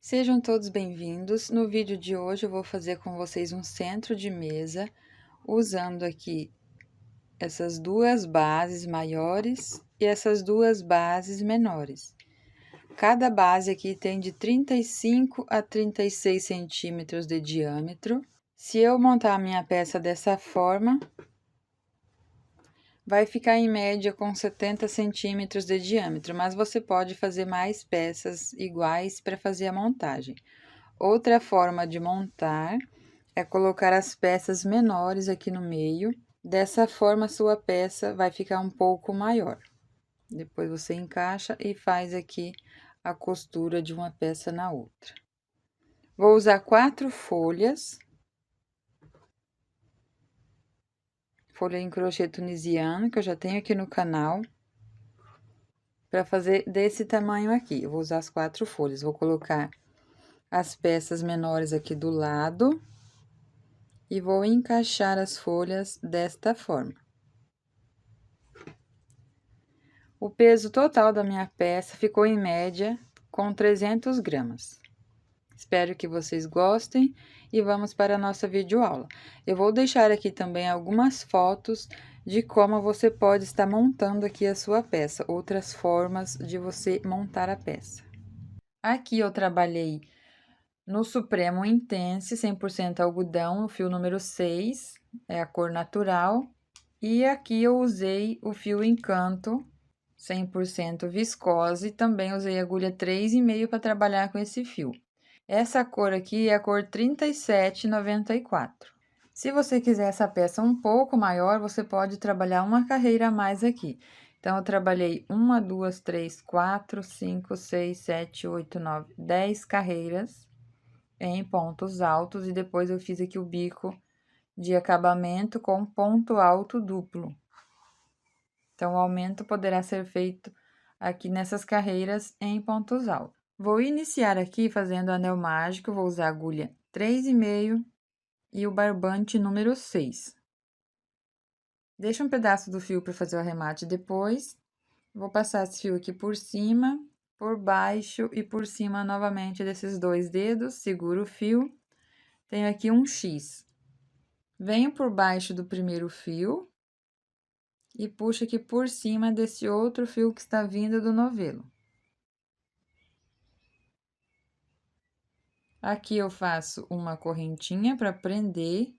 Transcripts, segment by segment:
Sejam todos bem-vindos. No vídeo de hoje eu vou fazer com vocês um centro de mesa, usando aqui essas duas bases maiores e essas duas bases menores. Cada base aqui tem de 35 a 36 centímetros de diâmetro. Se eu montar a minha peça dessa forma, vai ficar em média com 70 centímetros de diâmetro, mas você pode fazer mais peças iguais para fazer a montagem. Outra forma de montar é colocar as peças menores aqui no meio. Dessa forma, a sua peça vai ficar um pouco maior. Depois você encaixa e faz aqui a costura de uma peça na outra. Vou usar 4 folhas. Folha em crochê tunisiano, que eu já tenho aqui no canal. Para fazer desse tamanho aqui, eu vou usar as 4 folhas. Vou colocar as peças menores aqui do lado. E vou encaixar as folhas desta forma. O peso total da minha peça ficou em média com 300 gramas. Espero que vocês gostem e vamos para a nossa videoaula. Eu vou deixar aqui também algumas fotos de como você pode estar montando aqui a sua peça, outras formas de você montar a peça. Aqui eu trabalhei no Supremo Intense 100% algodão, o fio número 6, é a cor natural. E aqui eu usei o fio Encanto 100% viscose, também usei agulha 3,5 para trabalhar com esse fio. Essa cor aqui é a cor 37,94. Se você quiser essa peça um pouco maior, você pode trabalhar uma carreira a mais aqui. Então, eu trabalhei 1, 2, 3, 4, 5, 6, 7, 8, 9, 10 carreiras em pontos altos e depois eu fiz aqui o bico de acabamento com ponto alto duplo. Então, o aumento poderá ser feito aqui nessas carreiras em pontos altos. Vou iniciar aqui fazendo anel mágico, vou usar a agulha 3,5 e o barbante número 6. Deixa um pedaço do fio para fazer o arremate depois. Vou passar esse fio aqui por cima, por baixo e por cima novamente desses 2 dedos, seguro o fio. Tenho aqui um X. Venho por baixo do primeiro fio e puxo aqui por cima desse outro fio que está vindo do novelo. Aqui eu faço uma correntinha para prender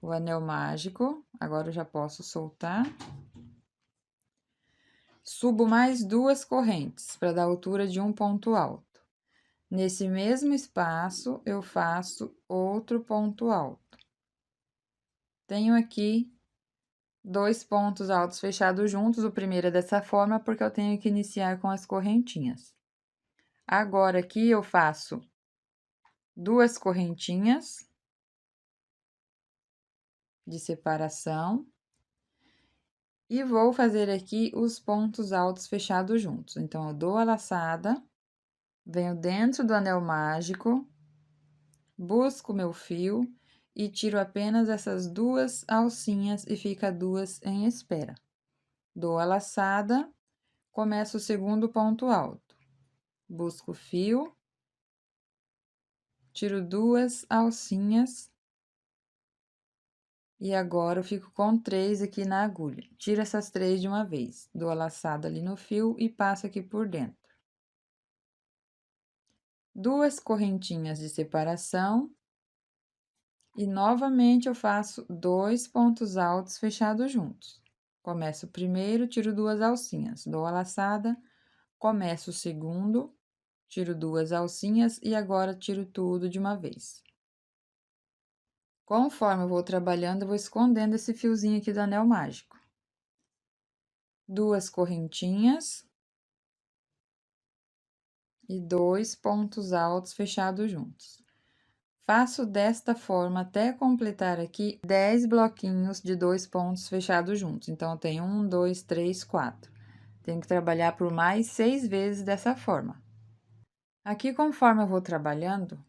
o anel mágico. Agora eu já posso soltar. Subo mais 2 correntes para dar altura de um ponto alto. Nesse mesmo espaço, eu faço outro ponto alto. Tenho aqui 2 pontos altos fechados juntos. O primeiro é dessa forma, porque eu tenho que iniciar com as correntinhas. Agora, aqui eu faço 2 correntinhas de separação. E vou fazer aqui os pontos altos fechados juntos. Então, eu dou a laçada, venho dentro do anel mágico, busco meu fio e tiro apenas essas 2 alcinhas e fica 2 em espera. Dou a laçada, começo o segundo ponto alto. Busco o fio, tiro 2 alcinhas. E agora, eu fico com 3 aqui na agulha. Tiro essas 3 de uma vez. Dou a laçada ali no fio e passo aqui por dentro. 2 correntinhas de separação. E, novamente, eu faço 2 pontos altos fechados juntos. Começo o primeiro, tiro 2 alcinhas. Dou a laçada, começo o segundo, tiro 2 alcinhas e agora tiro tudo de uma vez. Conforme eu vou trabalhando, eu vou escondendo esse fiozinho aqui do anel mágico. 2 correntinhas. E 2 pontos altos fechados juntos. Faço desta forma até completar aqui 10 bloquinhos de 2 pontos fechados juntos. Então, eu tenho 1, 2, 3, 4. Tenho que trabalhar por mais 6 vezes dessa forma. Aqui, conforme eu vou trabalhando,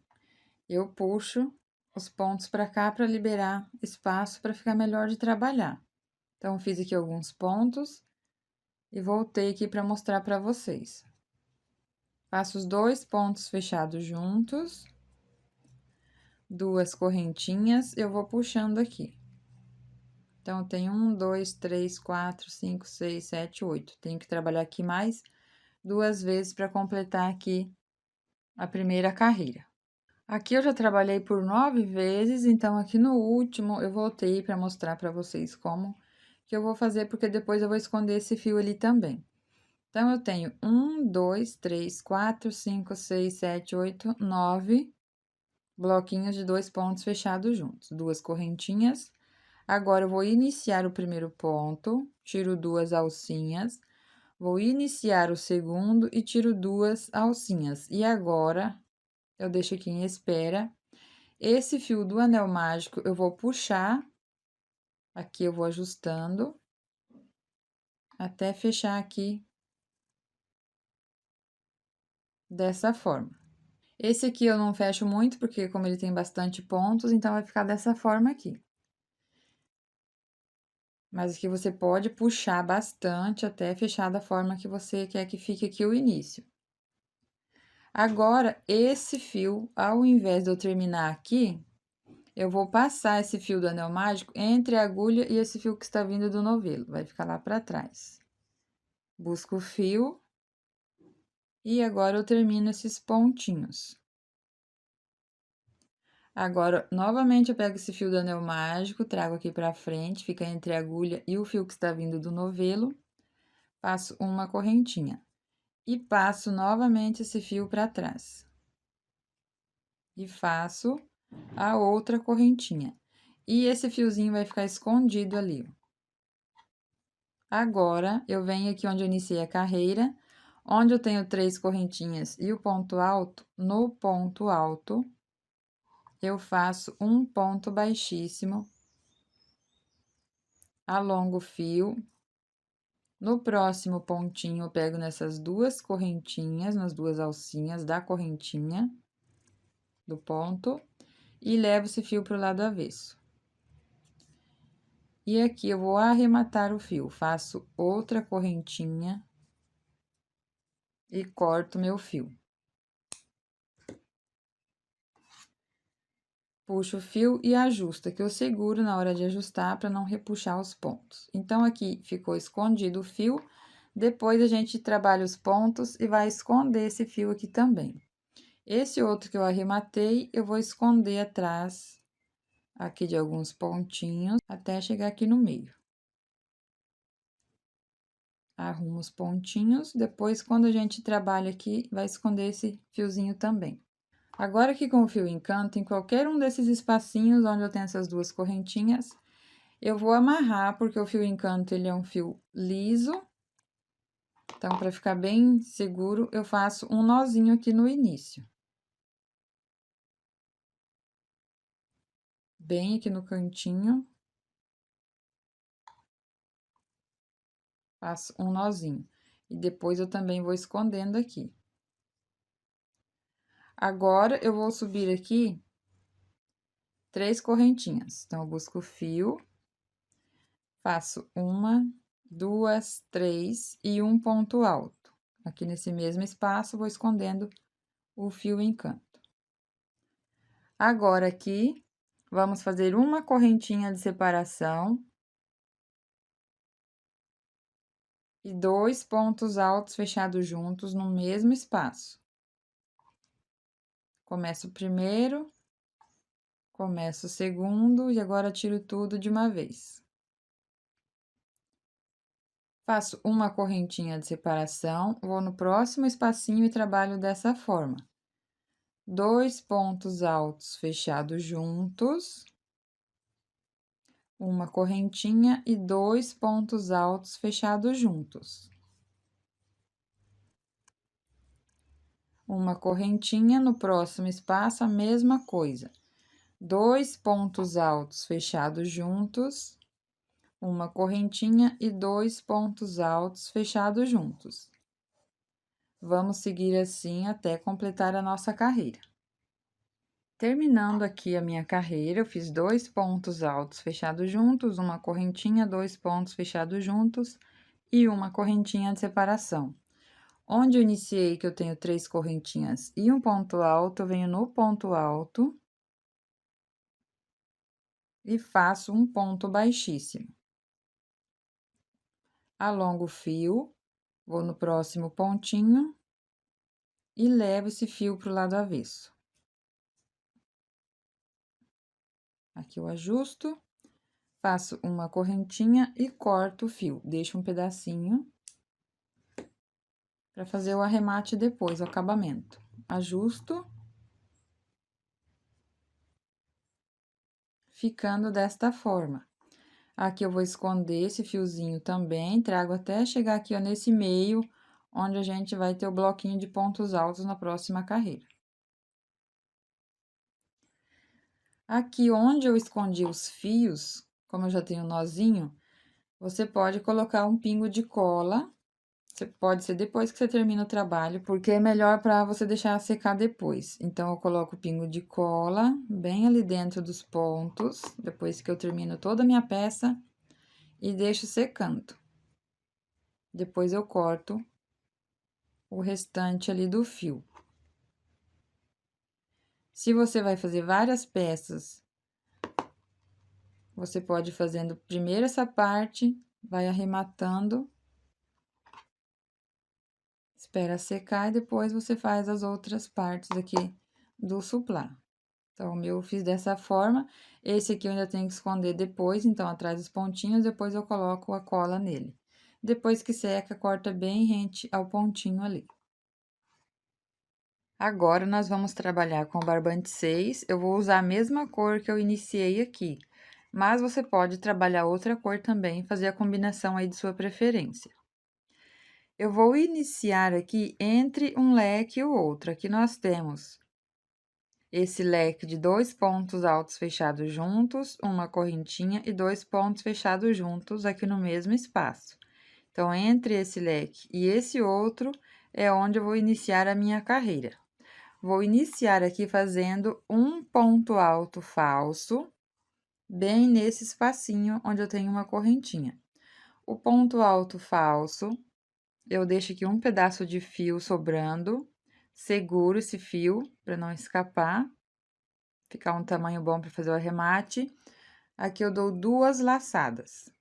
eu puxo os pontos para cá para liberar espaço para ficar melhor de trabalhar. Então, fiz aqui alguns pontos e voltei aqui para mostrar para vocês. Faço os 2 pontos fechados juntos, 2 correntinhas, eu vou puxando aqui. Então, tem 1, 2, 3, 4, 5, 6, 7, 8. Tenho que trabalhar aqui mais 2 vezes para completar aqui a primeira carreira. Aqui eu já trabalhei por 9 vezes, então aqui no último eu voltei para mostrar para vocês como que eu vou fazer, porque depois eu vou esconder esse fio ali também. Então, eu tenho 1, 2, 3, 4, 5, 6, 7, 8, 9 bloquinhos de 2 pontos fechados juntos, 2 correntinhas. Agora, eu vou iniciar o primeiro ponto, tiro 2 alcinhas, vou iniciar o segundo e tiro 2 alcinhas. E agora, eu deixo aqui em espera. Esse fio do anel mágico, eu vou puxar, aqui eu vou ajustando, até fechar aqui dessa forma. Esse aqui eu não fecho muito, porque como ele tem bastante pontos, então vai ficar dessa forma aqui. Mas aqui você pode puxar bastante até fechar da forma que você quer que fique aqui o início. Agora, esse fio, ao invés de eu terminar aqui, eu vou passar esse fio do anel mágico entre a agulha e esse fio que está vindo do novelo, vai ficar lá pra trás. Busco o fio, e agora eu termino esses pontinhos. Agora, novamente, eu pego esse fio do anel mágico, trago aqui pra frente, fica entre a agulha e o fio que está vindo do novelo, passo uma correntinha. E passo novamente esse fio pra trás. E faço a outra correntinha. E esse fiozinho vai ficar escondido ali, ó. Agora, eu venho aqui onde eu iniciei a carreira, onde eu tenho 3 correntinhas e o ponto alto, no ponto alto, eu faço um ponto baixíssimo, alongo o fio. No próximo pontinho, eu pego nessas 2 correntinhas, nas 2 alcinhas da correntinha, do ponto, e levo esse fio pro lado avesso. E aqui eu vou arrematar o fio, faço outra correntinha e corto meu fio. Puxo o fio e ajusto, que eu seguro na hora de ajustar para não repuxar os pontos. Então, aqui ficou escondido o fio, depois a gente trabalha os pontos e vai esconder esse fio aqui também. Esse outro que eu arrematei, eu vou esconder atrás aqui de alguns pontinhos, até chegar aqui no meio. Arrumo os pontinhos, depois, quando a gente trabalha aqui, vai esconder esse fiozinho também. Agora, aqui com o fio encanto, em qualquer um desses espacinhos onde eu tenho essas 2 correntinhas, eu vou amarrar, porque o fio encanto, ele é um fio liso. Então, para ficar bem seguro, eu faço um nozinho aqui no início. Bem aqui no cantinho. Faço um nozinho. E depois, eu também vou escondendo aqui. Agora, eu vou subir aqui 3 correntinhas. Então, eu busco o fio, faço 1, 2, 3 e um ponto alto. Aqui nesse mesmo espaço, vou escondendo o fio encanto. Agora, aqui, vamos fazer uma correntinha de separação. E 2 pontos altos fechados juntos no mesmo espaço. Começo o primeiro, começo o segundo e agora tiro tudo de uma vez. Faço uma correntinha de separação, vou no próximo espacinho e trabalho dessa forma. 2 pontos altos fechados juntos, uma correntinha e 2 pontos altos fechados juntos. Uma correntinha, no próximo espaço, a mesma coisa. 2 pontos altos fechados juntos, uma correntinha e 2 pontos altos fechados juntos. Vamos seguir assim até completar a nossa carreira. Terminando aqui a minha carreira, eu fiz 2 pontos altos fechados juntos, uma correntinha, 2 pontos fechados juntos e uma correntinha de separação. Onde eu iniciei, que eu tenho 3 correntinhas e um ponto alto, eu venho no ponto alto e faço um ponto baixíssimo. Alongo o fio, vou no próximo pontinho e levo esse fio para o lado avesso. Aqui eu ajusto, faço uma correntinha e corto o fio, deixo um pedacinho para fazer o arremate depois, o acabamento. Ajusto, ficando desta forma. Aqui eu vou esconder esse fiozinho também, trago até chegar aqui, ó, nesse meio, onde a gente vai ter o bloquinho de pontos altos na próxima carreira. Aqui onde eu escondi os fios, como eu já tenho nozinho, você pode colocar um pingo de cola. Pode ser depois que você termina o trabalho, porque é melhor para você deixar secar depois. Então, eu coloco o pingo de cola bem ali dentro dos pontos, depois que eu termino toda a minha peça, e deixo secando. Depois, eu corto o restante ali do fio. Se você vai fazer várias peças, você pode ir fazendo primeiro essa parte, vai arrematando, espera secar e depois você faz as outras partes aqui do suplá. Então, o meu eu fiz dessa forma. Esse aqui eu ainda tenho que esconder depois, então, atrás dos pontinhos, depois eu coloco a cola nele. Depois que seca, corta bem rente ao pontinho ali. Agora, nós vamos trabalhar com o barbante 6. Eu vou usar a mesma cor que eu iniciei aqui, mas você pode trabalhar outra cor também, fazer a combinação aí de sua preferência. Eu vou iniciar aqui entre um leque e o outro. Aqui nós temos esse leque de 2 pontos altos fechados juntos, uma correntinha e 2 pontos fechados juntos aqui no mesmo espaço. Então, entre esse leque e esse outro, é onde eu vou iniciar a minha carreira. Vou iniciar aqui fazendo um ponto alto falso, bem nesse espacinho onde eu tenho uma correntinha. O ponto alto falso, eu deixo aqui um pedaço de fio sobrando, seguro esse fio para não escapar. Ficar um tamanho bom para fazer o arremate. Aqui eu dou 2 laçadas.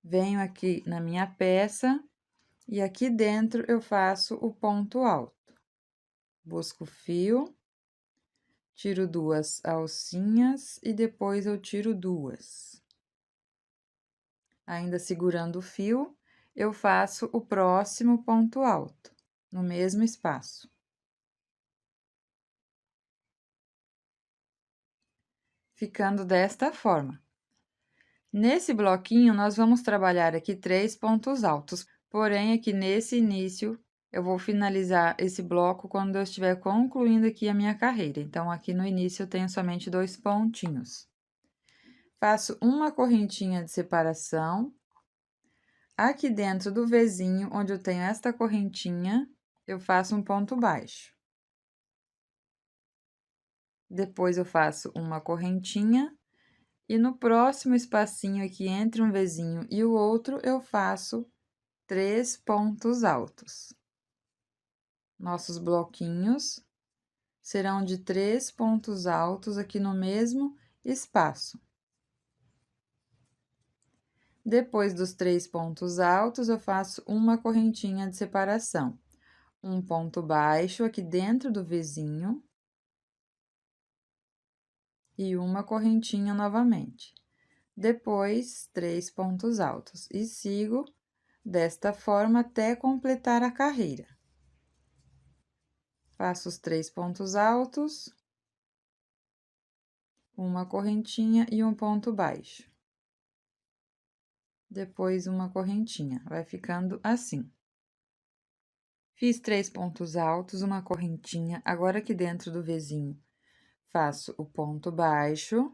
Venho aqui na minha peça e aqui dentro eu faço o ponto alto. Busco o fio, tiro 2 alcinhas e depois eu tiro 2. Ainda segurando o fio, eu faço o próximo ponto alto, no mesmo espaço. Ficando desta forma. Nesse bloquinho, nós vamos trabalhar aqui 3 pontos altos, porém, aqui nesse início, eu vou finalizar esse bloco quando eu estiver concluindo aqui a minha carreira. Então, aqui no início, eu tenho somente 2 pontinhos. Faço uma correntinha de separação. Aqui dentro do Vzinho, onde eu tenho esta correntinha, eu faço um ponto baixo. Depois, eu faço uma correntinha. E no próximo espacinho aqui, entre um Vzinho e o outro, eu faço 3 pontos altos. Nossos bloquinhos serão de 3 pontos altos aqui no mesmo espaço. Depois dos 3 pontos altos, eu faço uma correntinha de separação. Um ponto baixo aqui dentro do Vzinho. E uma correntinha novamente. Depois, 3 pontos altos. E sigo desta forma até completar a carreira. Faço os 3 pontos altos, uma correntinha e um ponto baixo. Depois, uma correntinha, vai ficando assim. Fiz 3 pontos altos, uma correntinha, agora aqui dentro do Vzinho, faço o ponto baixo.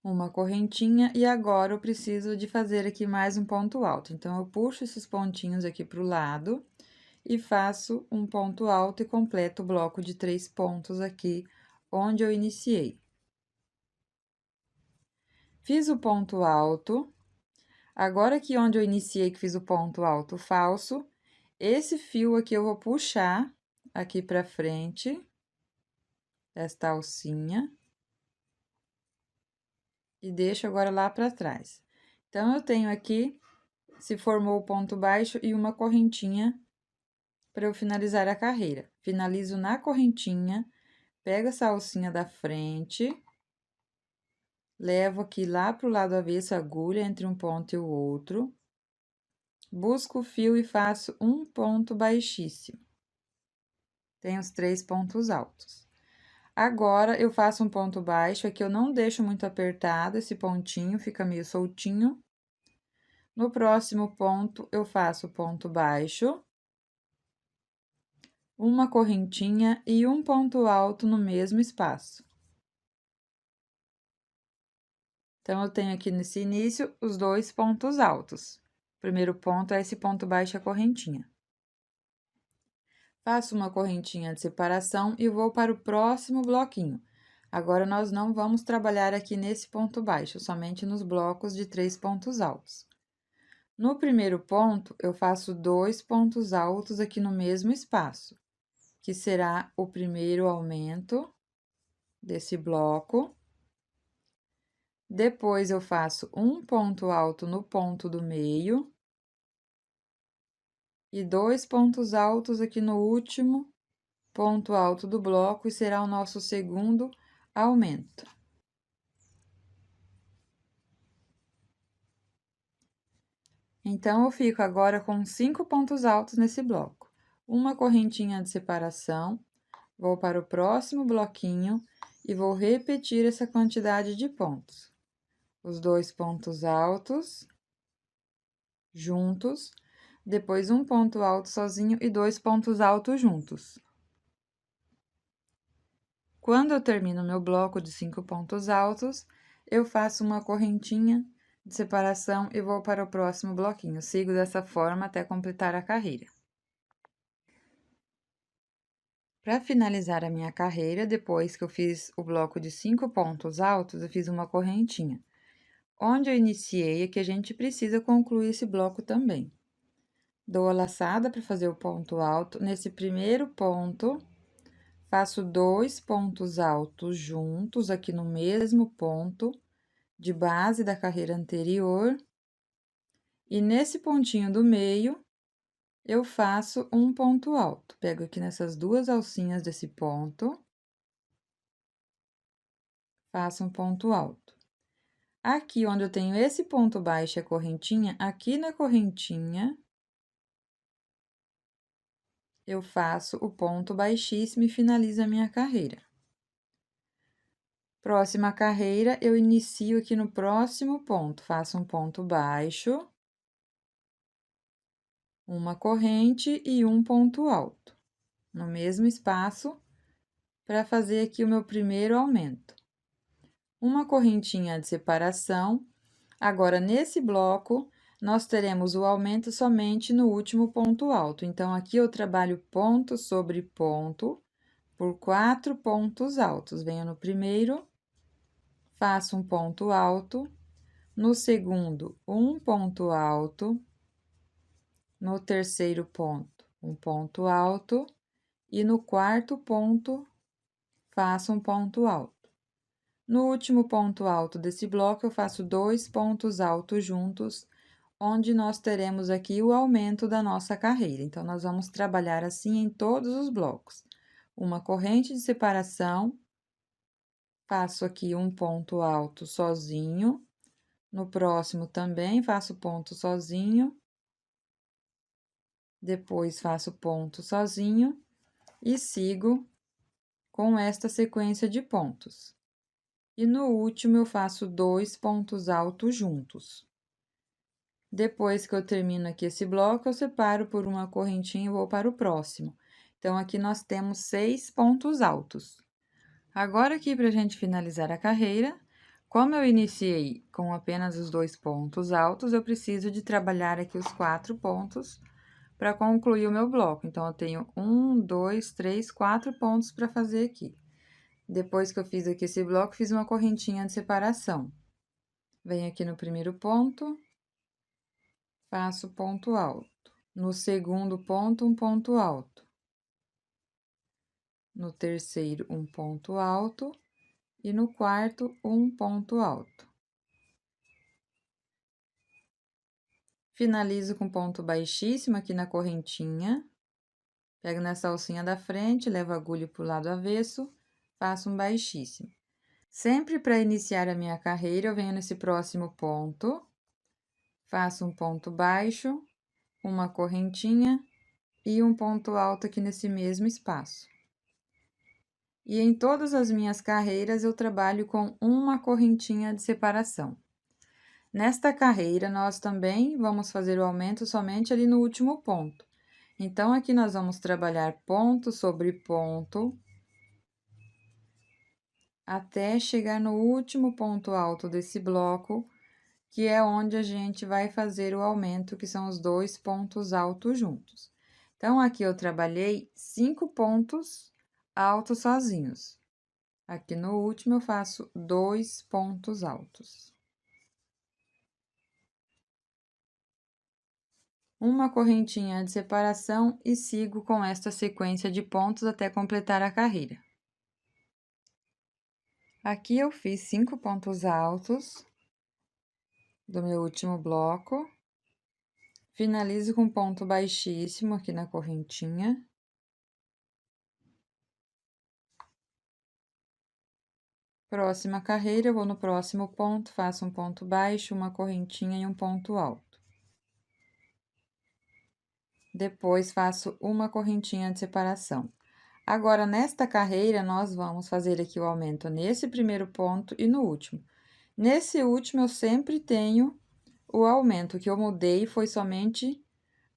Uma correntinha, e agora eu preciso de fazer aqui mais um ponto alto. Então, eu puxo esses pontinhos aqui pro lado e faço um ponto alto e completo o bloco de 3 pontos aqui, onde eu iniciei. Fiz o ponto alto, Agora, aqui onde eu iniciei, que fiz o ponto alto falso, esse fio aqui eu vou puxar aqui pra frente, esta alcinha, e deixo agora lá pra trás. Então, eu tenho aqui, se formou o ponto baixo e uma correntinha para eu finalizar a carreira. Finalizo na correntinha, pego essa alcinha da frente, levo aqui lá pro lado avesso a agulha entre um ponto e o outro, busco o fio e faço um ponto baixíssimo. Tem os 3 pontos altos. Agora, eu faço um ponto baixo, aqui eu não deixo muito apertado esse pontinho, fica meio soltinho. No próximo ponto, eu faço ponto baixo, uma correntinha e um ponto alto no mesmo espaço. Então, eu tenho aqui nesse início os 2 pontos altos. O primeiro ponto é esse ponto baixo, a correntinha. Faço uma correntinha de separação e vou para o próximo bloquinho. Agora, nós não vamos trabalhar aqui nesse ponto baixo, somente nos blocos de 3 pontos altos. No primeiro ponto, eu faço 2 pontos altos aqui no mesmo espaço, que será o primeiro aumento desse bloco. Depois, eu faço um ponto alto no ponto do meio. E 2 pontos altos aqui no último ponto alto do bloco, e será o nosso segundo aumento. Então, eu fico agora com 5 pontos altos nesse bloco. Uma correntinha de separação, vou para o próximo bloquinho e vou repetir essa quantidade de pontos. Os 2 pontos altos juntos, depois um ponto alto sozinho e 2 pontos altos juntos. Quando eu termino meu bloco de 5 pontos altos, eu faço uma correntinha de separação e vou para o próximo bloquinho. Sigo dessa forma até completar a carreira. Para finalizar a minha carreira, depois que eu fiz o bloco de 5 pontos altos, eu fiz uma correntinha. Onde eu iniciei é que a gente precisa concluir esse bloco também. Dou a laçada para fazer o ponto alto. Nesse primeiro ponto, faço 2 pontos altos juntos aqui no mesmo ponto de base da carreira anterior. E nesse pontinho do meio, eu faço um ponto alto. Pego aqui nessas 2 alcinhas desse ponto, faço um ponto alto. Aqui onde eu tenho esse ponto baixo e a correntinha, aqui na correntinha, eu faço o ponto baixíssimo e finalizo a minha carreira. Próxima carreira, eu inicio aqui no próximo ponto, faço um ponto baixo, uma corrente e um ponto alto, no mesmo espaço, para fazer aqui o meu primeiro aumento. Uma correntinha de separação. Agora, nesse bloco, nós teremos o aumento somente no último ponto alto. Então, aqui eu trabalho ponto sobre ponto por 4 pontos altos. Venho no primeiro, faço um ponto alto, no segundo, um ponto alto, no terceiro ponto, um ponto alto, e no quarto ponto, faço um ponto alto. No último ponto alto desse bloco, eu faço 2 pontos altos juntos, onde nós teremos aqui o aumento da nossa carreira. Então, nós vamos trabalhar assim em todos os blocos. Uma corrente de separação, faço aqui um ponto alto sozinho, no próximo também faço ponto sozinho, depois faço ponto sozinho e sigo com esta sequência de pontos. E no último, eu faço 2 pontos altos juntos. Depois que eu termino aqui esse bloco, eu separo por uma correntinha e vou para o próximo. Então, aqui nós temos 6 pontos altos. Agora, aqui, para a gente finalizar a carreira, como eu iniciei com apenas os 2 pontos altos, eu preciso de trabalhar aqui os 4 pontos para concluir o meu bloco. Então, eu tenho 1, 2, 3, 4 pontos para fazer aqui. Depois que eu fiz aqui esse bloco, fiz uma correntinha de separação. Venho aqui no primeiro ponto, faço ponto alto. No segundo ponto, um ponto alto. No terceiro, um ponto alto. E no quarto, um ponto alto. Finalizo com ponto baixíssimo aqui na correntinha. Pego nessa alcinha da frente, levo a agulha para o lado avesso, faço um baixíssimo. Sempre para iniciar a minha carreira, eu venho nesse próximo ponto, faço um ponto baixo, uma correntinha e um ponto alto aqui nesse mesmo espaço. E em todas as minhas carreiras, eu trabalho com uma correntinha de separação. Nesta carreira, nós também vamos fazer o aumento somente ali no último ponto. Então, aqui nós vamos trabalhar ponto sobre ponto, até chegar no último ponto alto desse bloco, que é onde a gente vai fazer o aumento, que são os 2 pontos altos juntos. Então, aqui eu trabalhei 5 pontos altos sozinhos. Aqui no último, eu faço 2 pontos altos. Uma correntinha de separação e sigo com esta sequência de pontos até completar a carreira. Aqui eu fiz 5 pontos altos do meu último bloco. Finalizo com ponto baixíssimo aqui na correntinha. Próxima carreira, eu vou no próximo ponto, faço um ponto baixo, uma correntinha e um ponto alto. Depois, faço uma correntinha de separação. Agora, nesta carreira, nós vamos fazer aqui o aumento nesse primeiro ponto e no último. Nesse último, eu sempre tenho o aumento, que eu mudei foi somente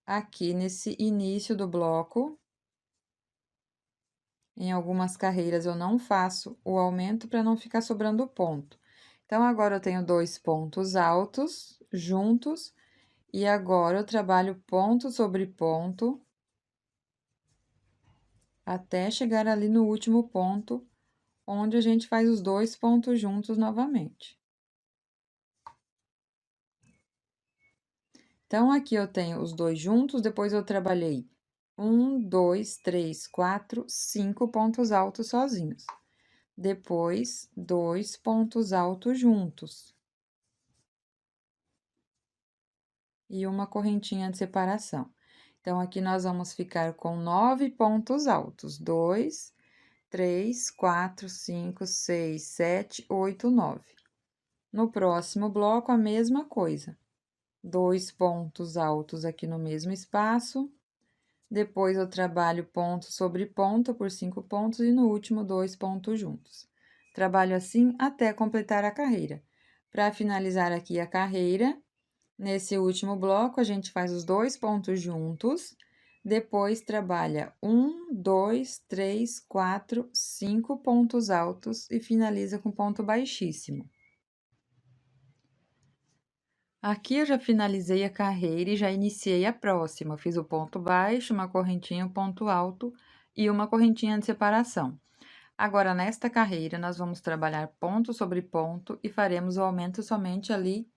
aqui nesse início do bloco. Em algumas carreiras, eu não faço o aumento para não ficar sobrando ponto. Então, agora eu tenho 2 pontos altos juntos, e agora eu trabalho ponto sobre ponto, até chegar ali no último ponto, onde a gente faz os 2 pontos juntos novamente. Então, aqui eu tenho os 2 juntos, depois eu trabalhei 1, 2, 3, 4, 5 pontos altos sozinhos. Depois, 2 pontos altos juntos. E uma correntinha de separação. Então, aqui nós vamos ficar com 9 pontos altos. 2, 3, 4, 5, 6, 7, 8, 9. No próximo bloco, a mesma coisa. 2 pontos altos aqui no mesmo espaço. Depois, eu trabalho ponto sobre ponto por 5 pontos e no último, 2 pontos juntos. Trabalho assim até completar a carreira. Para finalizar aqui a carreira, nesse último bloco, a gente faz os 2 pontos juntos, depois trabalha 1, 2, 3, 4, 5 pontos altos e finaliza com ponto baixíssimo. Aqui eu já finalizei a carreira e já iniciei a próxima. Eu fiz o ponto baixo, uma correntinha, um ponto alto e uma correntinha de separação. Agora, nesta carreira, nós vamos trabalhar ponto sobre ponto e faremos o aumento somente ali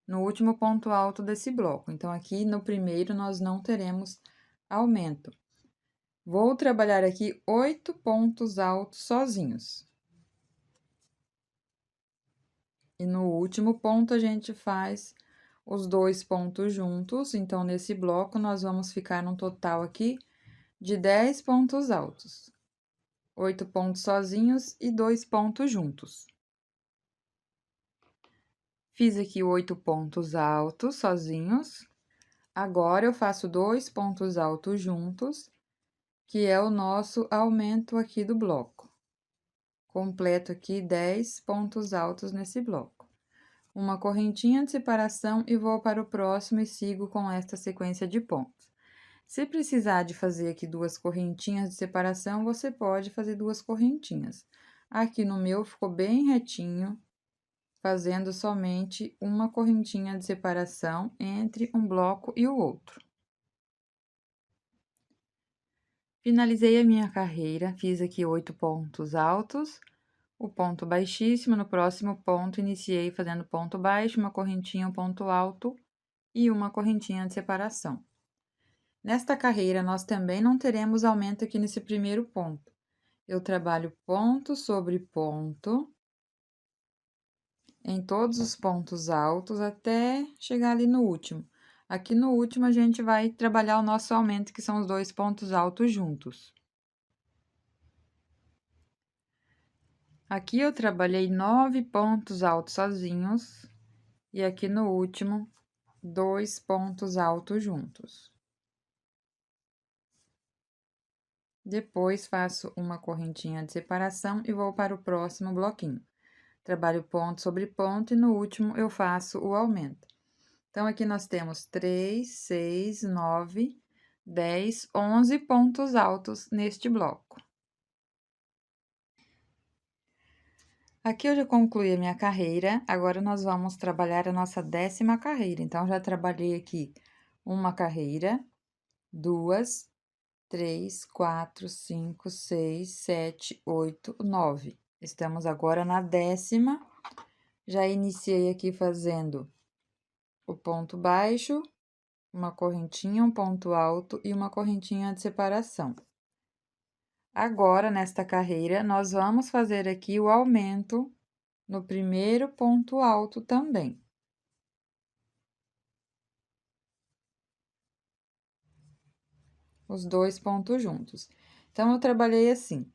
no último ponto alto desse bloco. Então, aqui no primeiro, nós não teremos aumento. Vou trabalhar aqui 8 pontos altos sozinhos. E no último ponto, a gente faz os 2 pontos juntos. Então, nesse bloco, nós vamos ficar num total aqui de 10 pontos altos. 8 pontos sozinhos e 2 pontos juntos. Fiz aqui 8 pontos altos sozinhos. Agora, eu faço 2 pontos altos juntos, que é o nosso aumento aqui do bloco. Completo aqui 10 pontos altos nesse bloco. Uma correntinha de separação e vou para o próximo e sigo com esta sequência de pontos. Se precisar de fazer aqui 2 correntinhas de separação, você pode fazer 2 correntinhas. Aqui no meu ficou bem retinho, fazendo somente uma correntinha de separação entre um bloco e o outro. Finalizei a minha carreira, fiz aqui 8 pontos altos, o ponto baixíssimo, no próximo ponto iniciei fazendo ponto baixo, uma correntinha, um ponto alto e uma correntinha de separação. Nesta carreira, nós também não teremos aumento aqui nesse primeiro ponto. Eu trabalho ponto sobre ponto, em todos os pontos altos, até chegar ali no último. Aqui no último, a gente vai trabalhar o nosso aumento, que são os 2 pontos altos juntos. Aqui eu trabalhei 9 pontos altos sozinhos, e aqui no último, 2 pontos altos juntos. Depois, faço uma correntinha de separação e vou para o próximo bloquinho. Trabalho ponto sobre ponto e no último eu faço o aumento. Então, aqui nós temos 3, 6, 9, 10, 11 pontos altos neste bloco. Aqui eu já concluí a minha carreira, agora nós vamos trabalhar a nossa 10ª carreira. Então, já trabalhei aqui uma carreira, 2, 3, 4, 5, 6, 7, 8, 9. Estamos agora na 10ª. Já iniciei aqui fazendo o ponto baixo, uma correntinha, um ponto alto e uma correntinha de separação. Agora, nesta carreira, nós vamos fazer aqui o aumento no primeiro ponto alto também. Os 2 pontos juntos. Então, eu trabalhei assim.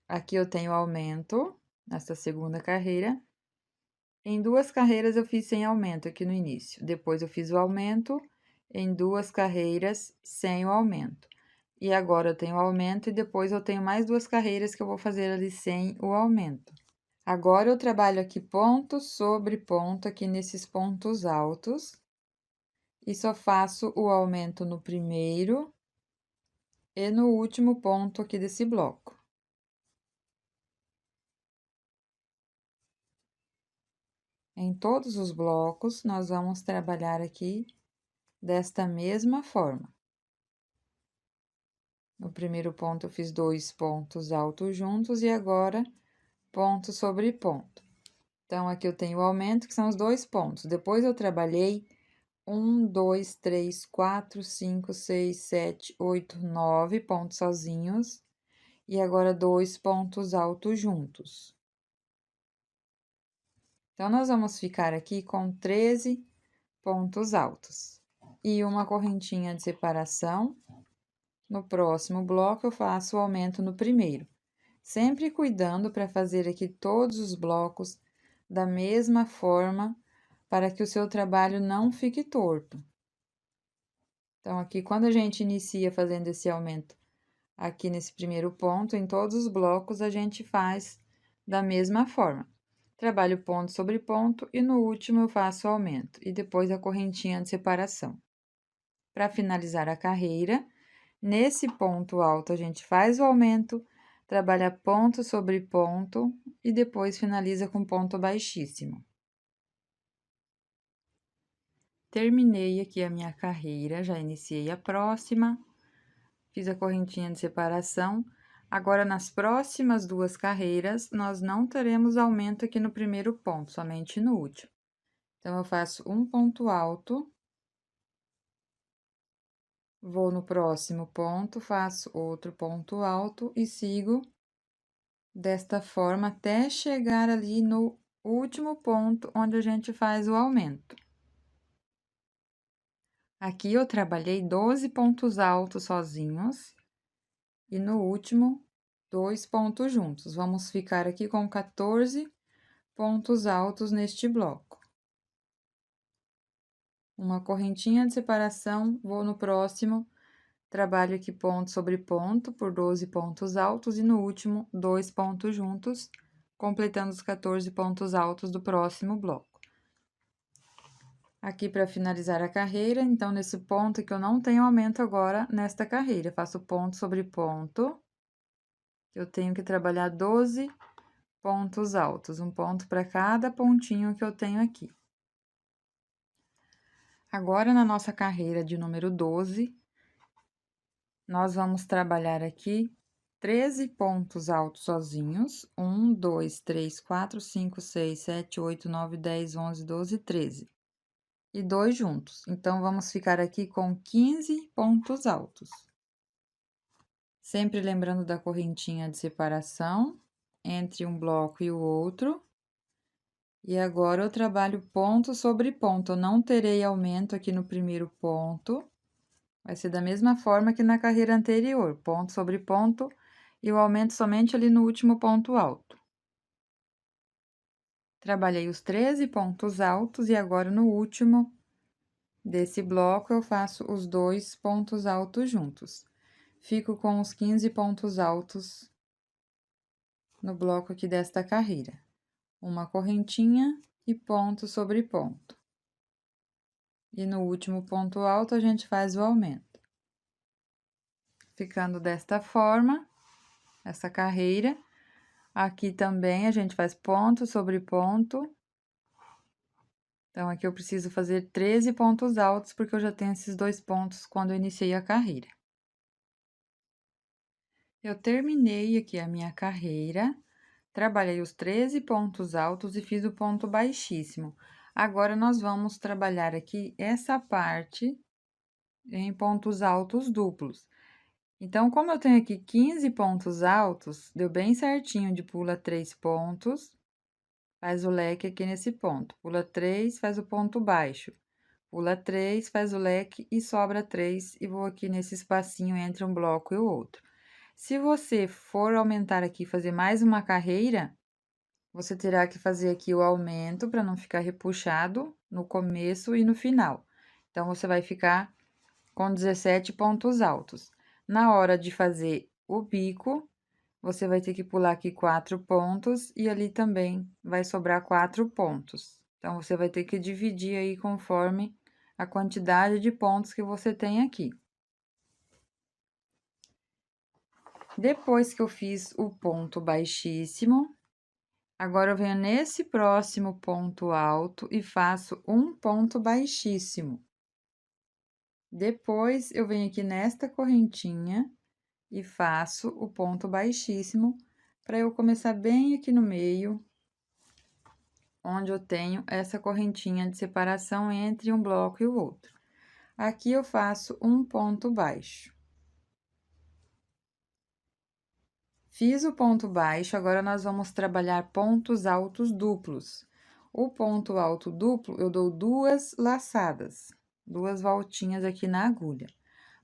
Aqui eu tenho aumento, nesta segunda carreira. Em 2 carreiras eu fiz sem aumento aqui no início. Depois eu fiz o aumento em 2 carreiras sem o aumento. E agora eu tenho aumento e depois eu tenho mais 2 carreiras que eu vou fazer ali sem o aumento. Agora eu trabalho aqui ponto sobre ponto aqui nesses pontos altos. E só faço o aumento no primeiro e no último ponto aqui desse bloco. Em todos os blocos, nós vamos trabalhar aqui desta mesma forma. No primeiro ponto, eu fiz 2 pontos altos juntos e agora, ponto sobre ponto. Então, aqui eu tenho o aumento, que são os 2 pontos. Depois, eu trabalhei 1, 2, 3, 4, 5, 6, 7, 8, 9 pontos sozinhos. E agora, 2 pontos altos juntos. Então, nós vamos ficar aqui com 13 pontos altos. E uma correntinha de separação. No próximo bloco, eu faço o aumento no primeiro. Sempre cuidando para fazer aqui todos os blocos da mesma forma, para que o seu trabalho não fique torto. Então, aqui, quando a gente inicia fazendo esse aumento aqui nesse primeiro ponto, em todos os blocos, a gente faz da mesma forma. Trabalho ponto sobre ponto e no último eu faço o aumento e depois a correntinha de separação. Para finalizar a carreira, nesse ponto alto a gente faz o aumento, trabalha ponto sobre ponto e depois finaliza com ponto baixíssimo. Terminei aqui a minha carreira, já iniciei a próxima, fiz a correntinha de separação. Agora, nas próximas 2 carreiras, nós não teremos aumento aqui no primeiro ponto, somente no último. Então, eu faço um ponto alto, vou no próximo ponto, faço outro ponto alto e sigo desta forma até chegar ali no último ponto onde a gente faz o aumento. Aqui eu trabalhei 12 pontos altos sozinhos e no último 2 pontos juntos. Vamos ficar aqui com 14 pontos altos neste bloco. Uma correntinha de separação, vou no próximo, trabalho aqui ponto sobre ponto por 12 pontos altos e no último 2 pontos juntos, completando os 14 pontos altos do próximo bloco. Aqui para finalizar a carreira, então, nesse ponto que eu não tenho aumento agora nesta carreira, faço ponto sobre ponto, eu tenho que trabalhar 12 pontos altos, um ponto para cada pontinho que eu tenho aqui. Agora, na nossa carreira de número 12, nós vamos trabalhar aqui 13 pontos altos sozinhos, 1, 2, 3, 4, 5, 6, 7, 8, 9, 10, 11, 12, 13. e 2 juntos. Então, vamos ficar aqui com 15 pontos altos. Sempre lembrando da correntinha de separação entre um bloco e o outro. E agora, eu trabalho ponto sobre ponto, eu não terei aumento aqui no primeiro ponto. Vai ser da mesma forma que na carreira anterior, ponto sobre ponto, e o aumento somente ali no último ponto alto. Trabalhei os 13 pontos altos e agora no último desse bloco eu faço os 2 pontos altos juntos. Fico com os 15 pontos altos no bloco aqui desta carreira. Uma correntinha e ponto sobre ponto. E no último ponto alto a gente faz o aumento. Ficando desta forma, essa carreira. Aqui também a gente faz ponto sobre ponto. Então, aqui eu preciso fazer 13 pontos altos, porque eu já tenho esses 2 pontos quando eu iniciei a carreira. Eu terminei aqui a minha carreira, trabalhei os 13 pontos altos e fiz o ponto baixíssimo. Agora, nós vamos trabalhar aqui essa parte em pontos altos duplos. Então, como eu tenho aqui 15 pontos altos, deu bem certinho de pula 3 pontos. Faz o leque aqui nesse ponto. Pula 3, faz o ponto baixo. Pula 3, faz o leque e sobra 3, e vou aqui nesse espacinho entre um bloco e o outro. Se você for aumentar aqui, fazer mais uma carreira, você terá que fazer aqui o aumento para não ficar repuxado no começo e no final. Então, você vai ficar com 17 pontos altos. Na hora de fazer o bico, você vai ter que pular aqui 4 pontos e ali também vai sobrar 4 pontos. Então, você vai ter que dividir aí conforme a quantidade de pontos que você tem aqui. Depois que eu fiz o ponto baixíssimo, agora eu venho nesse próximo ponto alto e faço um ponto baixíssimo. Depois, eu venho aqui nesta correntinha e faço o ponto baixíssimo, para eu começar bem aqui no meio, onde eu tenho essa correntinha de separação entre um bloco e o outro. Aqui eu faço um ponto baixo. Fiz o ponto baixo, agora nós vamos trabalhar pontos altos duplos. O ponto alto duplo, eu dou 2 laçadas, 2 voltinhas aqui na agulha.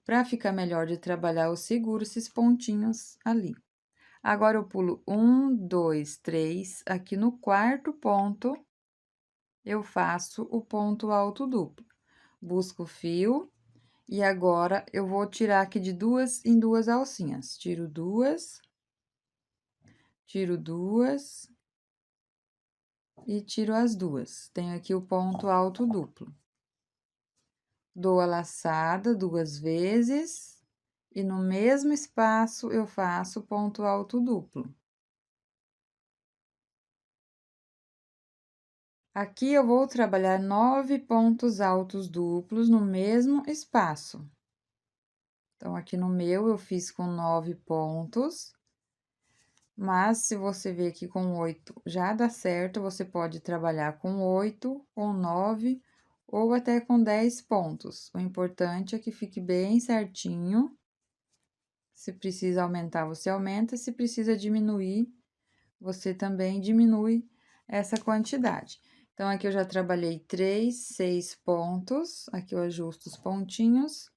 Para ficar melhor de trabalhar, eu seguro esses pontinhos ali. Agora, eu pulo 1, 2, 3, aqui no quarto ponto, eu faço o ponto alto duplo. Busco o fio, e agora, eu vou tirar aqui de 2 em 2 alcinhas. Tiro 2, e tiro as 2. Tenho aqui o ponto alto duplo. Dou a laçada 2 vezes, e no mesmo espaço, eu faço ponto alto duplo. Aqui, eu vou trabalhar 9 pontos altos duplos no mesmo espaço. Então, aqui no meu, eu fiz com 9 pontos. Mas, se você ver aqui com 8 já dá certo, você pode trabalhar com 8, com 9 ou até com 10 pontos. O importante é que fique bem certinho. Se precisa aumentar, você aumenta. Se precisa diminuir, você também diminui essa quantidade. Então, aqui eu já trabalhei 3, 6 pontos. Aqui eu ajusto os pontinhos.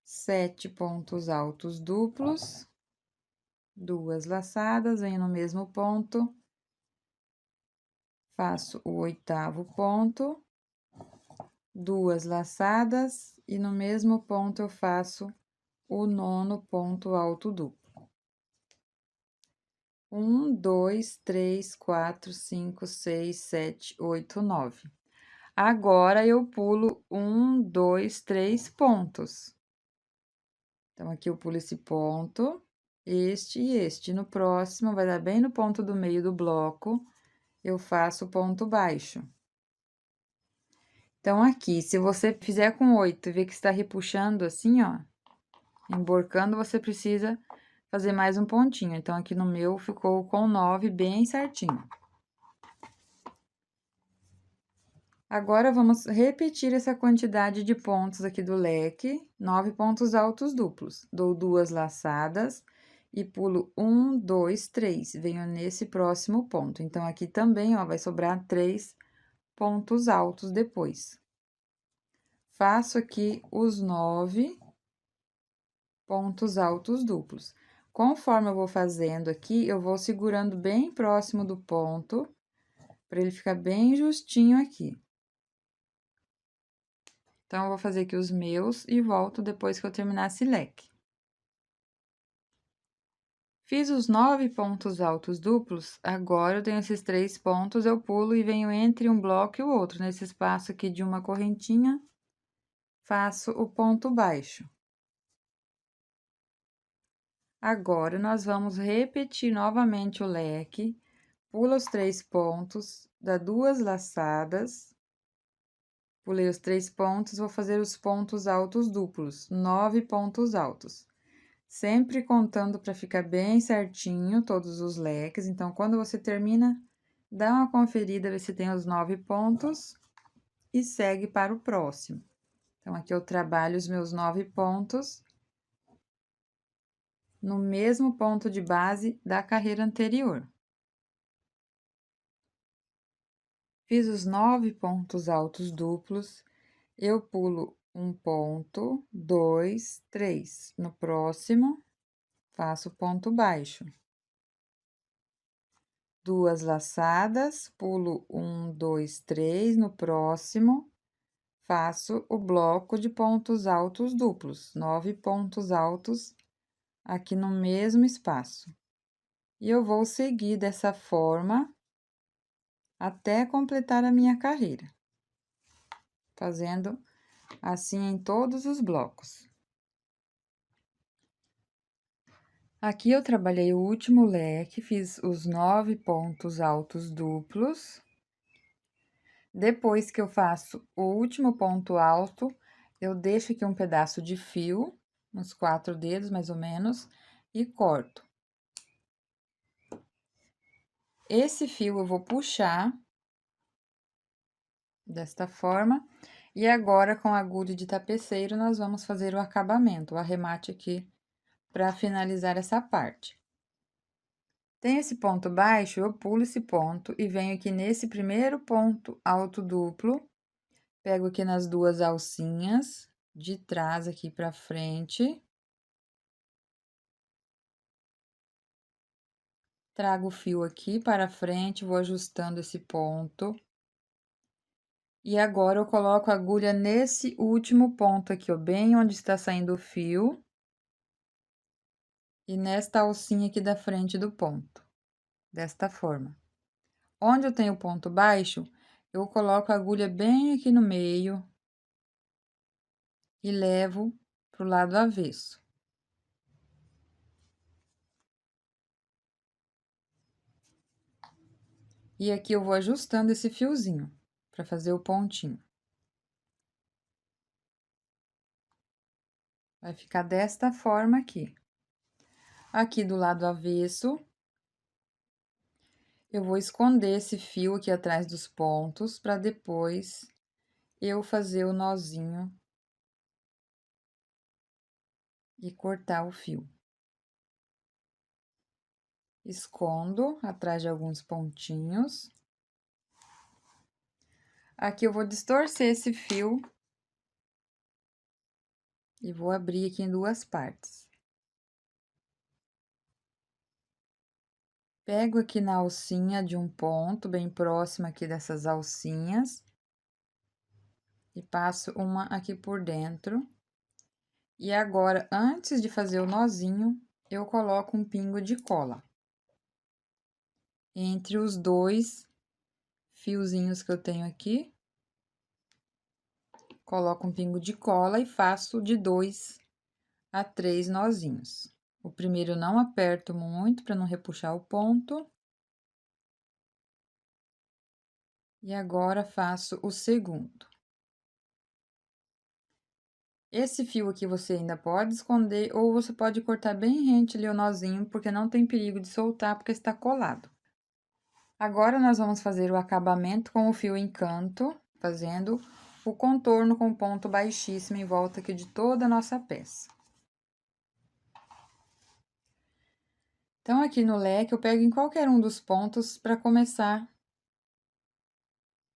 7 pontos altos duplos. 2 laçadas, venho no mesmo ponto. Faço o 8º ponto. 2 laçadas, e no mesmo ponto eu faço o 9º ponto alto duplo. 1, 2, 3, 4, 5, 6, 7, 8, 9. Agora, eu pulo 1, 2, 3 pontos. Então, aqui eu pulo esse ponto, este e este. No próximo, vai dar bem no ponto do meio do bloco, eu faço o ponto baixo. Então, aqui, se você fizer com 8 e ver que está repuxando assim, ó, emborcando, você precisa fazer mais um pontinho. Então, aqui no meu, ficou com 9 bem certinho. Agora, vamos repetir essa quantidade de pontos aqui do leque, 9 pontos altos duplos. Dou 2 laçadas e pulo 1, 2, 3. Venho nesse próximo ponto. Então, aqui também, ó, vai sobrar 3 pontos altos depois. Faço aqui os 9 pontos altos duplos. Conforme eu vou fazendo aqui, eu vou segurando bem próximo do ponto, para ele ficar bem justinho aqui. Então, eu vou fazer aqui os meus e volto depois que eu terminar esse leque. Fiz os 9 pontos altos duplos, agora eu tenho esses 3 pontos, eu pulo e venho entre um bloco e o outro. Nesse espaço aqui de uma correntinha, faço o ponto baixo. Agora, nós vamos repetir novamente o leque, pula os 3 pontos, dá 2 laçadas. Pulei os 3 pontos, vou fazer os pontos altos duplos, 9 pontos altos. Sempre contando para ficar bem certinho todos os leques. Então, quando você termina, dá uma conferida, vê se tem os 9 pontos e segue para o próximo. Então, aqui eu trabalho os meus 9 pontos no mesmo ponto de base da carreira anterior. Fiz os 9 pontos altos duplos, eu pulo um ponto, 2, 3. No próximo, faço ponto baixo. 2 laçadas, pulo 1, 2, 3. No próximo, faço o bloco de pontos altos duplos, 9 pontos altos aqui no mesmo espaço. E eu vou seguir dessa forma até completar a minha carreira, fazendo assim em todos os blocos. Aqui eu trabalhei o último leque, fiz os 9 pontos altos duplos. Depois que eu faço o último ponto alto, eu deixo aqui um pedaço de fio, uns 4 dedos mais ou menos, e corto. Esse fio eu vou puxar desta forma, e agora com a agulha de tapeceiro nós vamos fazer o acabamento, o arremate aqui para finalizar essa parte. Tem esse ponto baixo, eu pulo esse ponto e venho aqui nesse primeiro ponto alto duplo, pego aqui nas 2 alcinhas de trás aqui para frente. Trago o fio aqui para frente, vou ajustando esse ponto. E agora, eu coloco a agulha nesse último ponto aqui, ó, bem onde está saindo o fio. E nesta alcinha aqui da frente do ponto, desta forma. Onde eu tenho o ponto baixo, eu coloco a agulha bem aqui no meio. E levo pro lado avesso. E aqui eu vou ajustando esse fiozinho, para fazer o pontinho. Vai ficar desta forma aqui. Aqui do lado avesso, eu vou esconder esse fio aqui atrás dos pontos, para depois eu fazer o nozinho e cortar o fio. Escondo atrás de alguns pontinhos. Aqui eu vou distorcer esse fio e vou abrir aqui em 2 partes. Pego aqui na alcinha de um ponto, bem próximo aqui dessas alcinhas. E passo uma aqui por dentro. E agora, antes de fazer o nozinho, eu coloco um pingo de cola entre os 2 fiozinhos que eu tenho aqui. Coloco um pingo de cola e faço de 2 a 3 nozinhos. O primeiro eu não aperto muito para não repuxar o ponto. E agora, faço o segundo. Esse fio aqui você ainda pode esconder, ou você pode cortar bem rente ali o nozinho, porque não tem perigo de soltar, porque está colado. Agora, nós vamos fazer o acabamento com o fio encanto. fazendo o contorno com ponto baixíssimo em volta aqui de toda a nossa peça. Então, aqui no leque, eu pego em qualquer um dos pontos para começar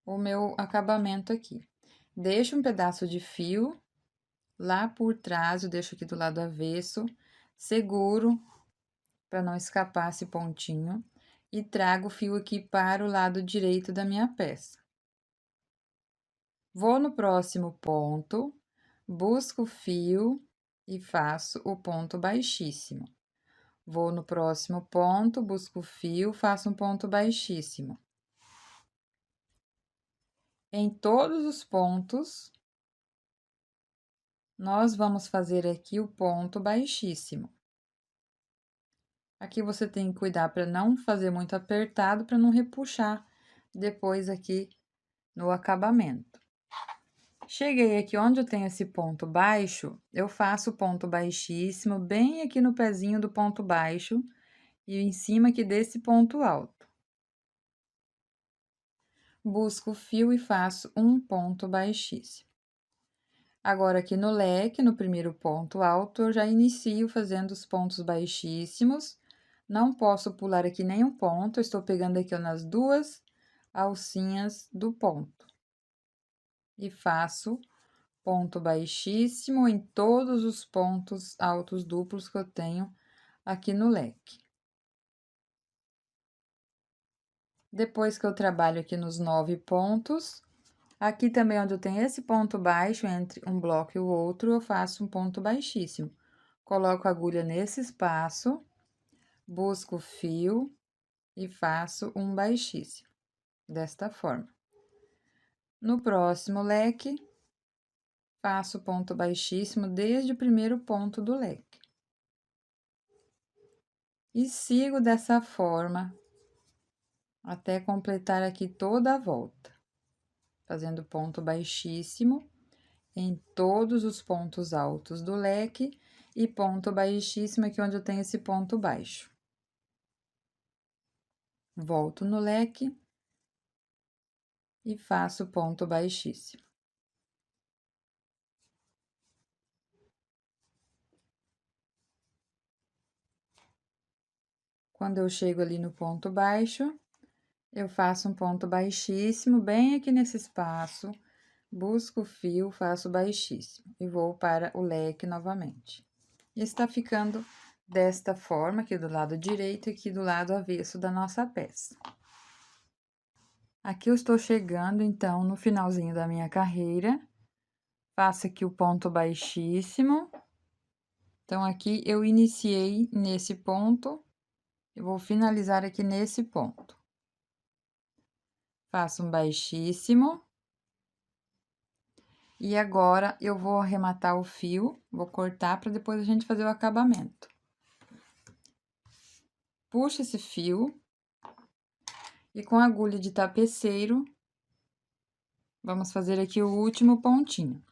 o meu acabamento aqui. Deixo um pedaço de fio lá por trás, eu deixo aqui do lado avesso, seguro para não escapar esse pontinho e trago o fio aqui para o lado direito da minha peça. Vou no próximo ponto, busco o fio e faço o ponto baixíssimo. Vou no próximo ponto, busco o fio, faço um ponto baixíssimo. Em todos os pontos, nós vamos fazer aqui o ponto baixíssimo. Aqui você tem que cuidar para não fazer muito apertado, para não repuxar depois aqui no acabamento. Cheguei aqui onde eu tenho esse ponto baixo, eu faço o ponto baixíssimo bem aqui no pezinho do ponto baixo e em cima aqui desse ponto alto. Busco o fio e faço um ponto baixíssimo. Agora, aqui no leque, no primeiro ponto alto, eu já inicio fazendo os pontos baixíssimos. Não posso pular aqui nenhum ponto, eu estou pegando aqui nas duas alcinhas do ponto. E faço ponto baixíssimo em todos os pontos altos duplos que eu tenho aqui no leque. Depois que eu trabalho aqui nos 9 pontos, aqui também onde eu tenho esse ponto baixo entre um bloco e o outro, eu faço um ponto baixíssimo. Coloco a agulha nesse espaço, busco o fio e faço um baixíssimo, desta forma. No próximo leque, faço ponto baixíssimo desde o primeiro ponto do leque. E sigo dessa forma até completar aqui toda a volta, fazendo ponto baixíssimo em todos os pontos altos do leque e ponto baixíssimo aqui onde eu tenho esse ponto baixo. Volto no leque e faço ponto baixíssimo. Quando eu chego ali no ponto baixo, eu faço um ponto baixíssimo, bem aqui nesse espaço, busco o fio, faço baixíssimo e vou para o leque novamente. E está ficando desta forma, aqui do lado direito e aqui do lado avesso da nossa peça. Aqui eu estou chegando, então, no finalzinho da minha carreira, faço aqui o ponto baixíssimo. Então, aqui eu iniciei nesse ponto, eu vou finalizar aqui nesse ponto. Faço um baixíssimo. E agora, eu vou arrematar o fio, vou cortar para depois a gente fazer o acabamento. Puxo esse fio e com a agulha de tapeceiro, vamos fazer aqui o último pontinho.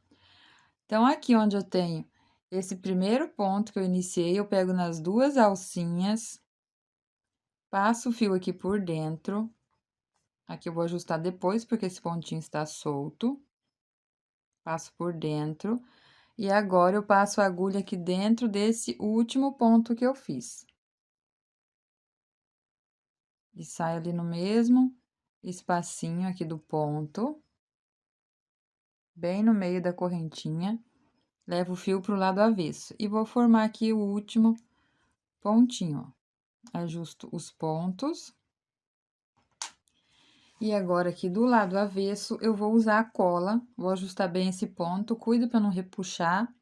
Então, aqui onde eu tenho esse primeiro ponto que eu iniciei, eu pego nas duas alcinhas, passo o fio aqui por dentro. Aqui eu vou ajustar depois, porque esse pontinho está solto. Passo por dentro. E agora, eu passo a agulha aqui dentro desse último ponto que eu fiz. E saio ali no mesmo espacinho aqui do ponto. Bem no meio da correntinha. Levo o fio pro lado avesso. E vou formar aqui o último pontinho, ó. Ajusto os pontos. E agora, aqui do lado avesso, eu vou usar a cola, vou ajustar bem esse ponto, cuida para não repuxar.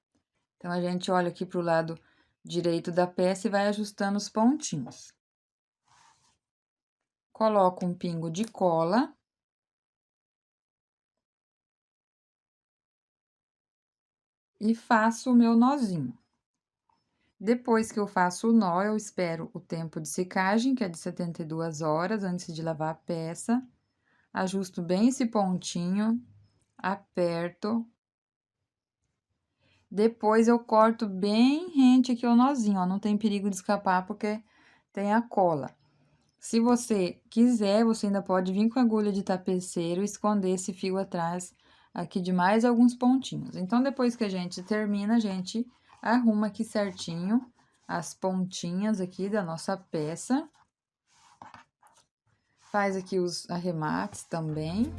Então, a gente olha aqui pro lado direito da peça e vai ajustando os pontinhos. Coloco um pingo de cola. E faço o meu nozinho. Depois que eu faço o nó, eu espero o tempo de secagem, que é de 72 horas, antes de lavar a peça. Ajusto bem esse pontinho, aperto. Depois, eu corto bem rente aqui o nozinho, ó, não tem perigo de escapar porque tem a cola. Se você quiser, você ainda pode vir com a agulha de tapeceiro e esconder esse fio atrás aqui de mais alguns pontinhos. Então, depois que a gente termina, a gente arruma aqui certinho as pontinhas aqui da nossa peça. Faz aqui os arremates também.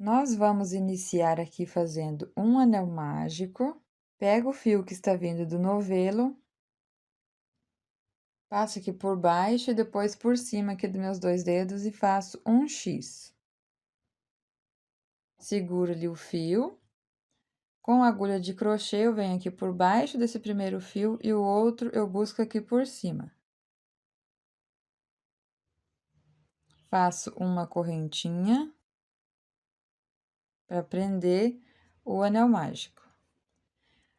Nós vamos iniciar aqui fazendo um anel mágico. Pega o fio que está vindo do novelo, passo aqui por baixo e depois por cima aqui dos meus 2 dedos e faço um X. Seguro ali o fio. Com a agulha de crochê, eu venho aqui por baixo desse primeiro fio e o outro eu busco aqui por cima. Faço uma correntinha para prender o anel mágico.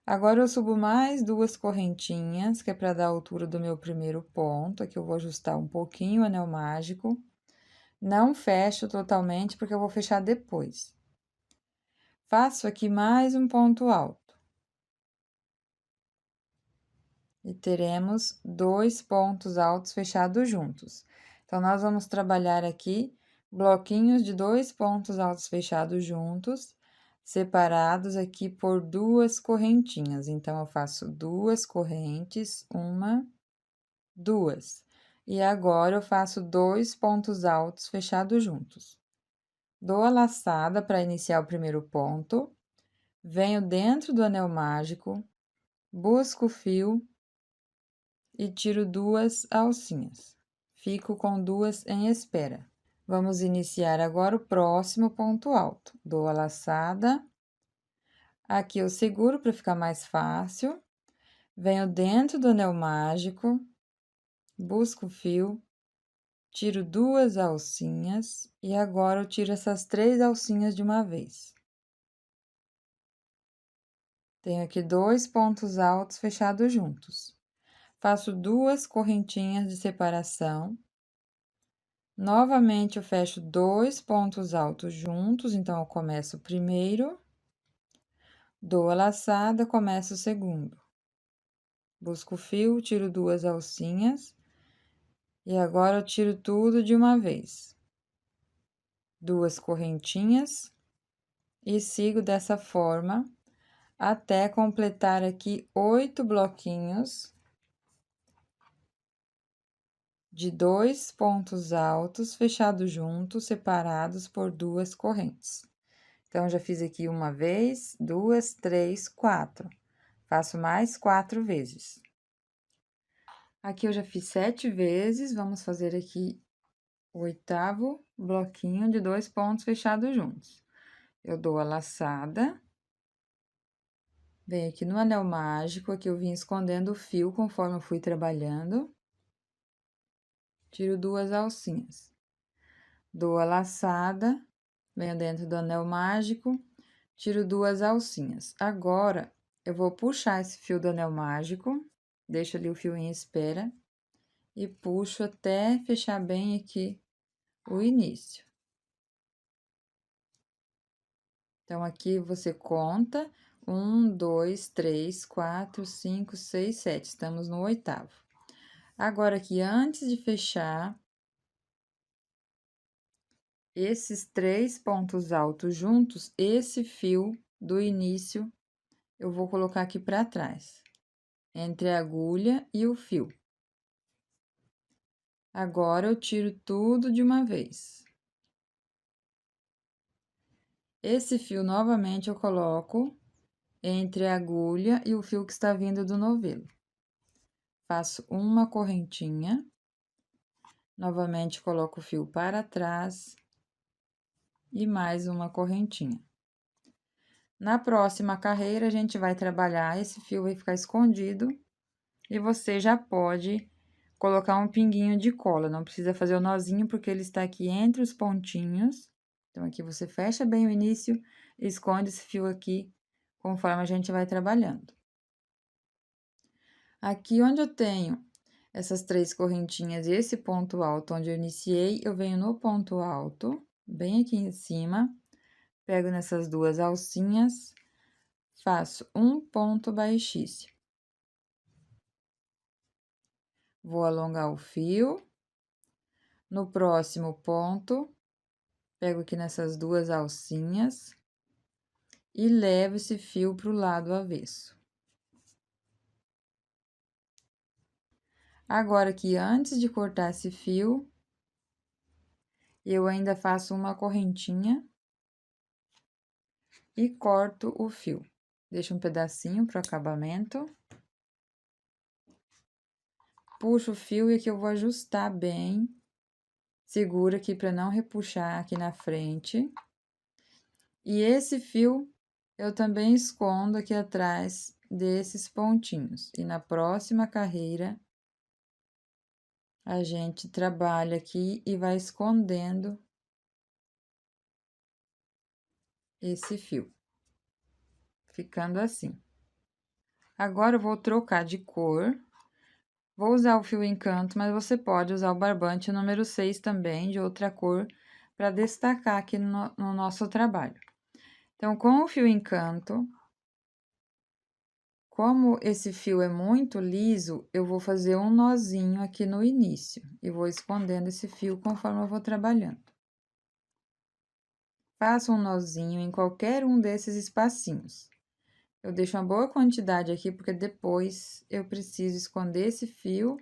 Agora, eu subo mais 2 correntinhas, que é para dar a altura do meu primeiro ponto. Aqui eu vou ajustar um pouquinho o anel mágico. Não fecho totalmente, porque eu vou fechar depois. Faço aqui mais um ponto alto. E teremos 2 pontos altos fechados juntos. Então, nós vamos trabalhar aqui bloquinhos de 2 pontos altos fechados juntos, separados aqui por 2 correntinhas. Então, eu faço 2 correntes, 1, 2. E agora, eu faço 2 pontos altos fechados juntos. Dou a laçada para iniciar o primeiro ponto, venho dentro do anel mágico, busco o fio e tiro 2 alcinhas. Fico com 2 em espera. Vamos iniciar agora o próximo ponto alto. Dou a laçada. Aqui eu seguro para ficar mais fácil. Venho dentro do anel mágico, busco o fio, tiro 2 alcinhas e agora eu tiro essas 3 alcinhas de uma vez. Tenho aqui 2 pontos altos fechados juntos. Faço 2 correntinhas de separação. Novamente, eu fecho 2 pontos altos juntos, então, eu começo o primeiro, dou a laçada, começo o segundo. Busco o fio, tiro 2 alcinhas, e agora eu tiro tudo de uma vez. 2 correntinhas, e sigo dessa forma, até completar aqui 8 bloquinhos de 2 pontos altos fechados juntos, separados por 2 correntes. Então, já fiz aqui uma vez, 2, 3, 4. Faço mais 4 vezes. Aqui eu já fiz 7 vezes, vamos fazer aqui o 8º bloquinho de 2 pontos fechados juntos. Eu dou a laçada, venho aqui no anel mágico, aqui eu vim escondendo o fio conforme eu fui trabalhando. Tiro 2 alcinhas. Dou a laçada, venho dentro do anel mágico, tiro 2 alcinhas. Agora, eu vou puxar esse fio do anel mágico, deixo ali o fio em espera, e puxo até fechar bem aqui o início. Então, aqui você conta 1, 2, 3, 4, 5, 6, 7. Estamos no 8º. Agora, aqui, antes de fechar esses 3 pontos altos juntos, esse fio do início, eu vou colocar aqui para trás, entre a agulha e o fio. Agora, eu tiro tudo de uma vez. Esse fio, novamente, eu coloco entre a agulha e o fio que está vindo do novelo. Faço uma correntinha, novamente coloco o fio para trás e mais uma correntinha. Na próxima carreira, a gente vai trabalhar, esse fio vai ficar escondido e você já pode colocar um pinguinho de cola, não precisa fazer o nozinho porque ele está aqui entre os pontinhos. Então, aqui você fecha bem o início esconde esse fio aqui conforme a gente vai trabalhando. Aqui onde eu tenho essas 3 correntinhas e esse ponto alto onde eu iniciei, eu venho no ponto alto, bem aqui em cima, pego nessas 2 alcinhas, faço um ponto baixíssimo. Vou alongar o fio. No próximo ponto, pego aqui nessas 2 alcinhas e levo esse fio pro lado avesso. Agora aqui, antes de cortar esse fio, eu ainda faço uma correntinha e corto o fio. Deixo um pedacinho pro acabamento. Puxo o fio e aqui eu vou ajustar bem. Segura aqui para não repuxar aqui na frente. E esse fio eu também escondo aqui atrás desses pontinhos. E na próxima carreira, a gente trabalha aqui e vai escondendo esse fio, ficando assim. Agora, eu vou trocar de cor. Vou usar o fio Encanto, mas você pode usar o barbante número 6 também, de outra cor, para destacar aqui no nosso trabalho. Então, com o fio Encanto, como esse fio é muito liso, eu vou fazer um nozinho aqui no início. E vou escondendo esse fio conforme eu vou trabalhando. Faço um nozinho em qualquer um desses espacinhos. Eu deixo uma boa quantidade aqui, porque depois eu preciso esconder esse fio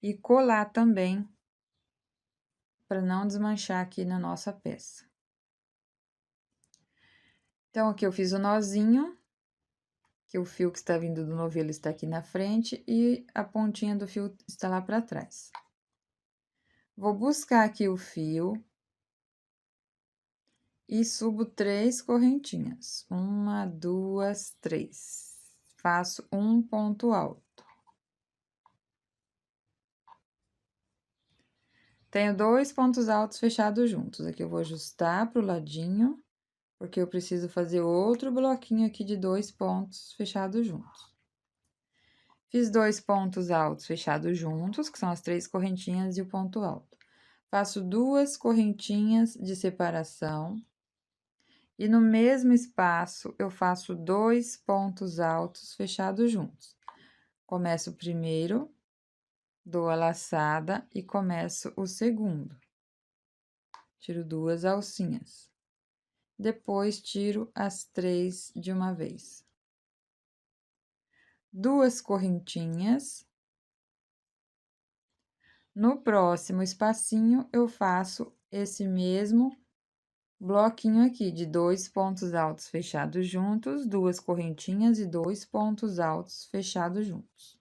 e colar também, para não desmanchar aqui na nossa peça. Então, aqui eu fiz o nozinho, que o fio que está vindo do novelo está aqui na frente e a pontinha do fio está lá para trás. Vou buscar aqui o fio e subo 3 correntinhas. 1, 2, 3. Faço um ponto alto. Tenho 2 pontos altos fechados juntos. Aqui eu vou ajustar pro ladinho, porque eu preciso fazer outro bloquinho aqui de 2 pontos fechados juntos. Fiz 2 pontos altos fechados juntos, que são as 3 correntinhas e o ponto alto. Faço 2 correntinhas de separação. E no mesmo espaço, eu faço 2 pontos altos fechados juntos. Começo o primeiro, dou a laçada e começo o segundo. Tiro 2 alcinhas. Depois, tiro as 3 de uma vez. 2 correntinhas. No próximo espacinho, eu faço esse mesmo bloquinho aqui de 2 pontos altos fechados juntos, 2 correntinhas e 2 pontos altos fechados juntos.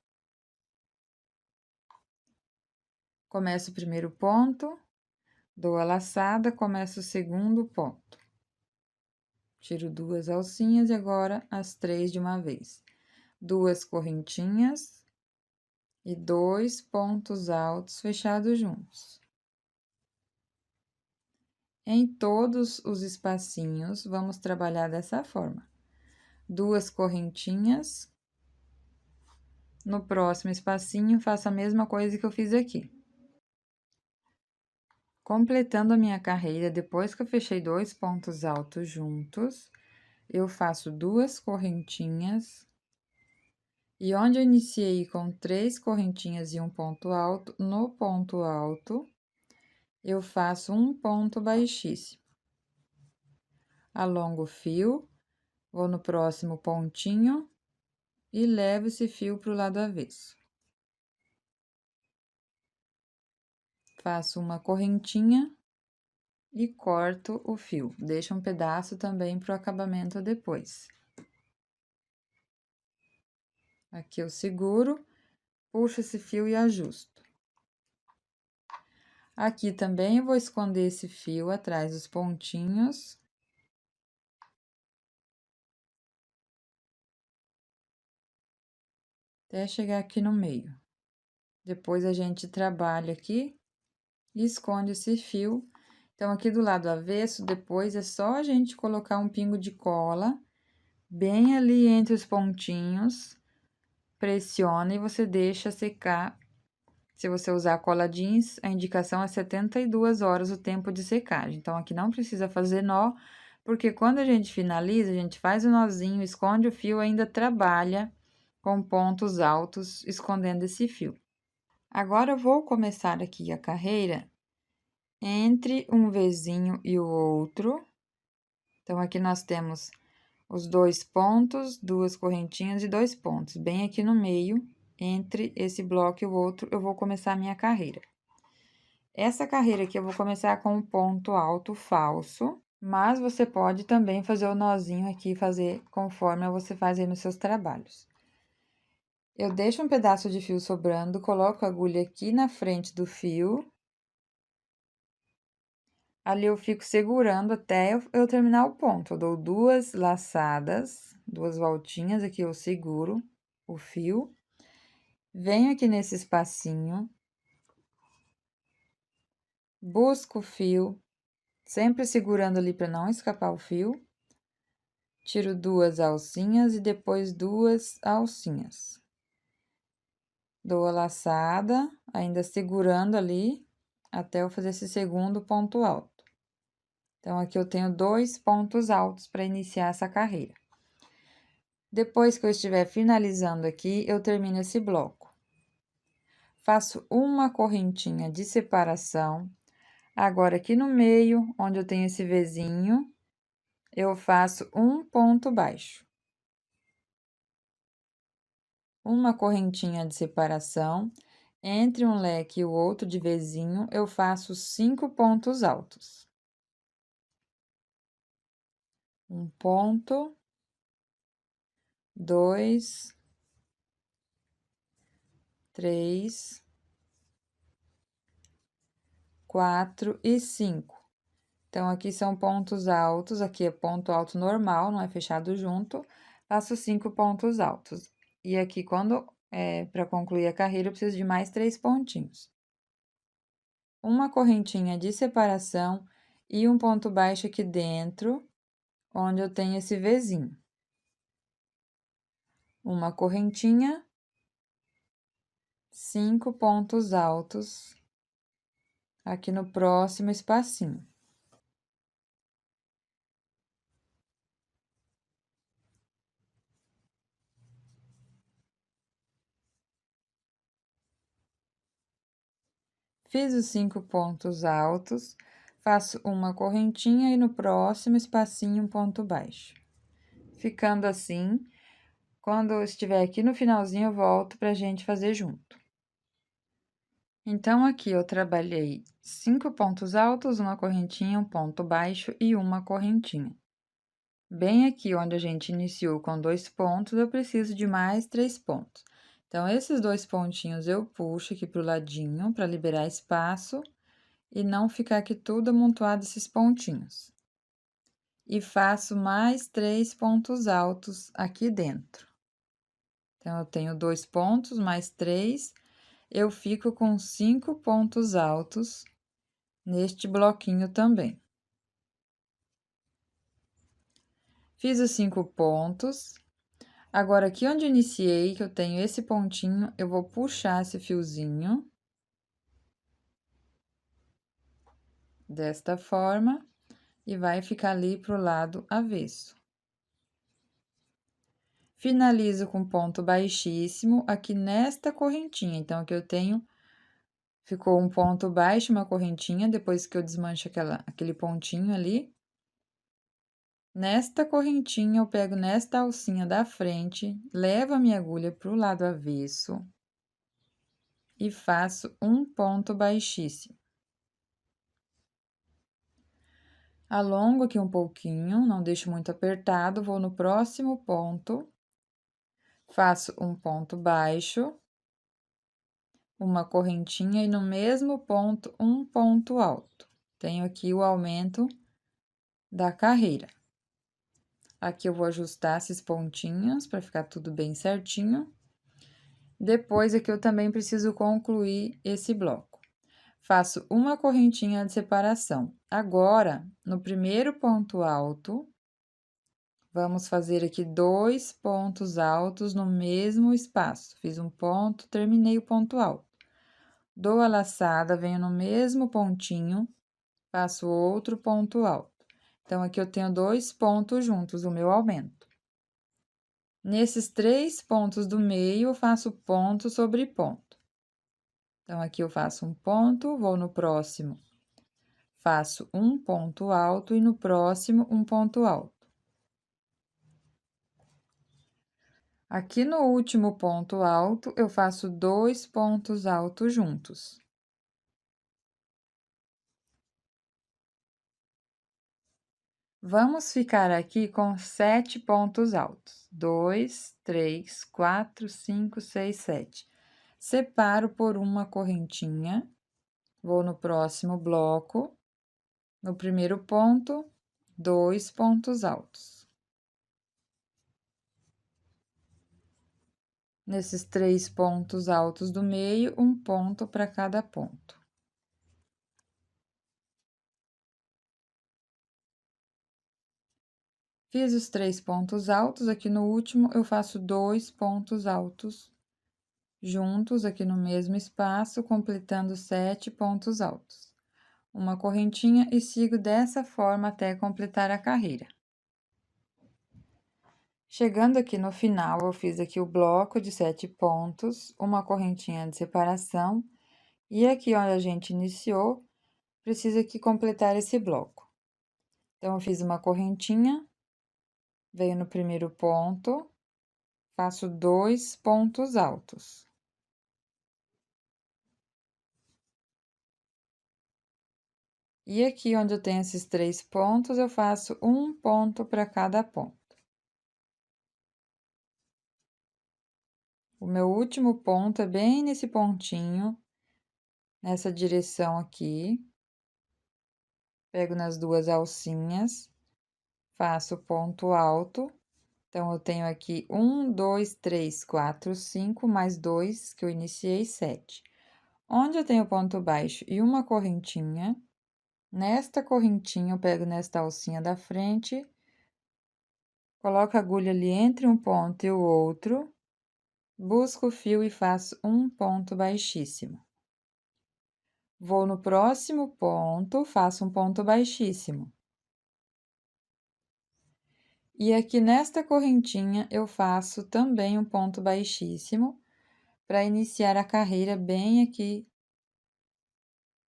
Começo o primeiro ponto, dou a laçada, começo o segundo ponto. Tiro 2 alcinhas e agora as 3 de uma vez. 2 correntinhas e 2 pontos altos fechados juntos. Em todos os espacinhos, vamos trabalhar dessa forma. 2 correntinhas. No próximo espacinho, faço a mesma coisa que eu fiz aqui. Completando a minha carreira, depois que eu fechei 2 pontos altos juntos, eu faço 2 correntinhas. E onde eu iniciei com 3 correntinhas e um ponto alto, no ponto alto, eu faço um ponto baixíssimo. Alongo o fio, vou no próximo pontinho e levo esse fio para o lado avesso. Faço uma correntinha e corto o fio. Deixo um pedaço também para o acabamento depois. Aqui eu seguro, puxo esse fio e ajusto. Aqui também eu vou esconder esse fio atrás dos pontinhos. Até chegar aqui no meio. Depois, a gente trabalha aqui e esconde esse fio Então, aqui do lado avesso, depois é só a gente colocar um pingo de cola bem ali entre os pontinhos, pressiona e você deixa secar. Se você usar cola jeans, a indicação é 72 horas o tempo de secagem. Então, aqui não precisa fazer nó, porque quando a gente finaliza, a gente faz o nozinho, esconde o fio, ainda trabalha com pontos altos, escondendo esse fio. Agora, eu vou começar aqui a carreira entre um Vzinho e o outro. Então, aqui nós temos os 2 pontos, 2 correntinhas e 2 pontos. Bem aqui no meio, entre esse bloco e o outro, eu vou começar a minha carreira. Essa carreira aqui eu vou começar com um ponto alto falso, mas você pode também fazer o nozinho aqui, fazer conforme você faz aí nos seus trabalhos. Eu deixo um pedaço de fio sobrando, coloco a agulha aqui na frente do fio. Ali eu fico segurando até eu terminar o ponto. Eu dou 2 laçadas, 2 voltinhas, aqui eu seguro o fio. Venho aqui nesse espacinho, busco o fio, sempre segurando ali para não escapar o fio. Tiro 2 alcinhas e depois 2 alcinhas. Dou a laçada, ainda segurando ali, até eu fazer esse segundo ponto alto. Então, aqui eu tenho 2 pontos altos para iniciar essa carreira. Depois que eu estiver finalizando aqui, eu termino esse bloco. Faço uma correntinha de separação. Agora, aqui no meio, onde eu tenho esse Vzinho, eu faço um ponto baixo. Uma correntinha de separação. Entre um leque e o outro de Vzinho, eu faço 5 pontos altos. Um ponto, 2, 3, 4 e 5. Então, aqui são pontos altos, aqui é ponto alto normal, não é fechado junto, faço 5 pontos altos. E aqui, para concluir a carreira, eu preciso de mais 3 pontinhos. Uma correntinha de separação e um ponto baixo aqui dentro, onde eu tenho esse Vzinho. Uma correntinha, 5 pontos altos aqui no próximo espacinho. Fiz os 5 pontos altos, faço uma correntinha e no próximo espacinho um ponto baixo. Ficando assim, quando eu estiver aqui no finalzinho, eu volto pra gente fazer junto. Então, aqui eu trabalhei 5 pontos altos, uma correntinha, um ponto baixo e uma correntinha. Bem aqui onde a gente iniciou com 2 pontos, eu preciso de mais 3 pontos. Então, esses 2 pontinhos eu puxo aqui pro ladinho para liberar espaço e não ficar aqui tudo amontoado esses pontinhos. E faço mais 3 pontos altos aqui dentro. Então, eu tenho 2 pontos, mais 3, eu fico com 5 pontos altos neste bloquinho também. Fiz os 5 pontos. Agora, aqui onde iniciei, que eu tenho esse pontinho, eu vou puxar esse fiozinho. Desta forma, e vai ficar ali pro lado avesso. Finalizo com ponto baixíssimo aqui nesta correntinha. Então, aqui eu tenho, ficou um ponto baixo, uma correntinha, depois que eu desmancho aquele pontinho ali. Nesta correntinha, eu pego nesta alcinha da frente, levo a minha agulha pro lado avesso e faço um ponto baixíssimo. Alongo aqui um pouquinho, não deixo muito apertado, vou no próximo ponto, faço um ponto baixo, uma correntinha e no mesmo ponto, um ponto alto. Tenho aqui o aumento da carreira. Aqui eu vou ajustar esses pontinhos para ficar tudo bem certinho. Depois, aqui eu também preciso concluir esse bloco. faço uma correntinha de separação. Agora, no primeiro ponto alto, vamos fazer aqui 2 pontos altos no mesmo espaço. Fiz um ponto, terminei o ponto alto. Dou a laçada, venho no mesmo pontinho, faço outro ponto alto. Então, aqui eu tenho 2 pontos juntos, o meu aumento. Nesses 3 pontos do meio, eu faço ponto sobre ponto. Então, aqui eu faço um ponto, vou no próximo, faço um ponto alto e no próximo, um ponto alto. Aqui no último ponto alto, eu faço 2 pontos altos juntos. Vamos ficar aqui com 7 pontos altos. 2, 3, 4, 5, 6, 7. Separo por uma correntinha, vou no próximo bloco, no primeiro ponto, 2 pontos altos. Nesses 3 pontos altos do meio, um ponto para cada ponto. Fiz os 3 pontos altos, aqui no último eu faço 2 pontos altos juntos aqui no mesmo espaço, completando 7 pontos altos. Uma correntinha e sigo dessa forma até completar a carreira. Chegando aqui no final, eu fiz aqui o bloco de 7 pontos, uma correntinha de separação, e aqui onde a gente iniciou, precisa aqui completar esse bloco. Então, eu fiz uma correntinha, venho no primeiro ponto, faço 2 pontos altos. E aqui onde eu tenho esses 3 pontos, eu faço um ponto para cada ponto. O meu último ponto é bem nesse pontinho, nessa direção aqui. Pego nas 2 alcinhas, faço ponto alto. Então, eu tenho aqui 1, 2, 3, 4, 5, mais 2, que eu iniciei, 7. Onde eu tenho ponto baixo e uma correntinha, nesta correntinha, eu pego nesta alcinha da frente, coloco a agulha ali entre um ponto e o outro, busco o fio e faço um ponto baixíssimo. Vou no próximo ponto, faço um ponto baixíssimo. E aqui nesta correntinha, eu faço também um ponto baixíssimo, para iniciar a carreira bem aqui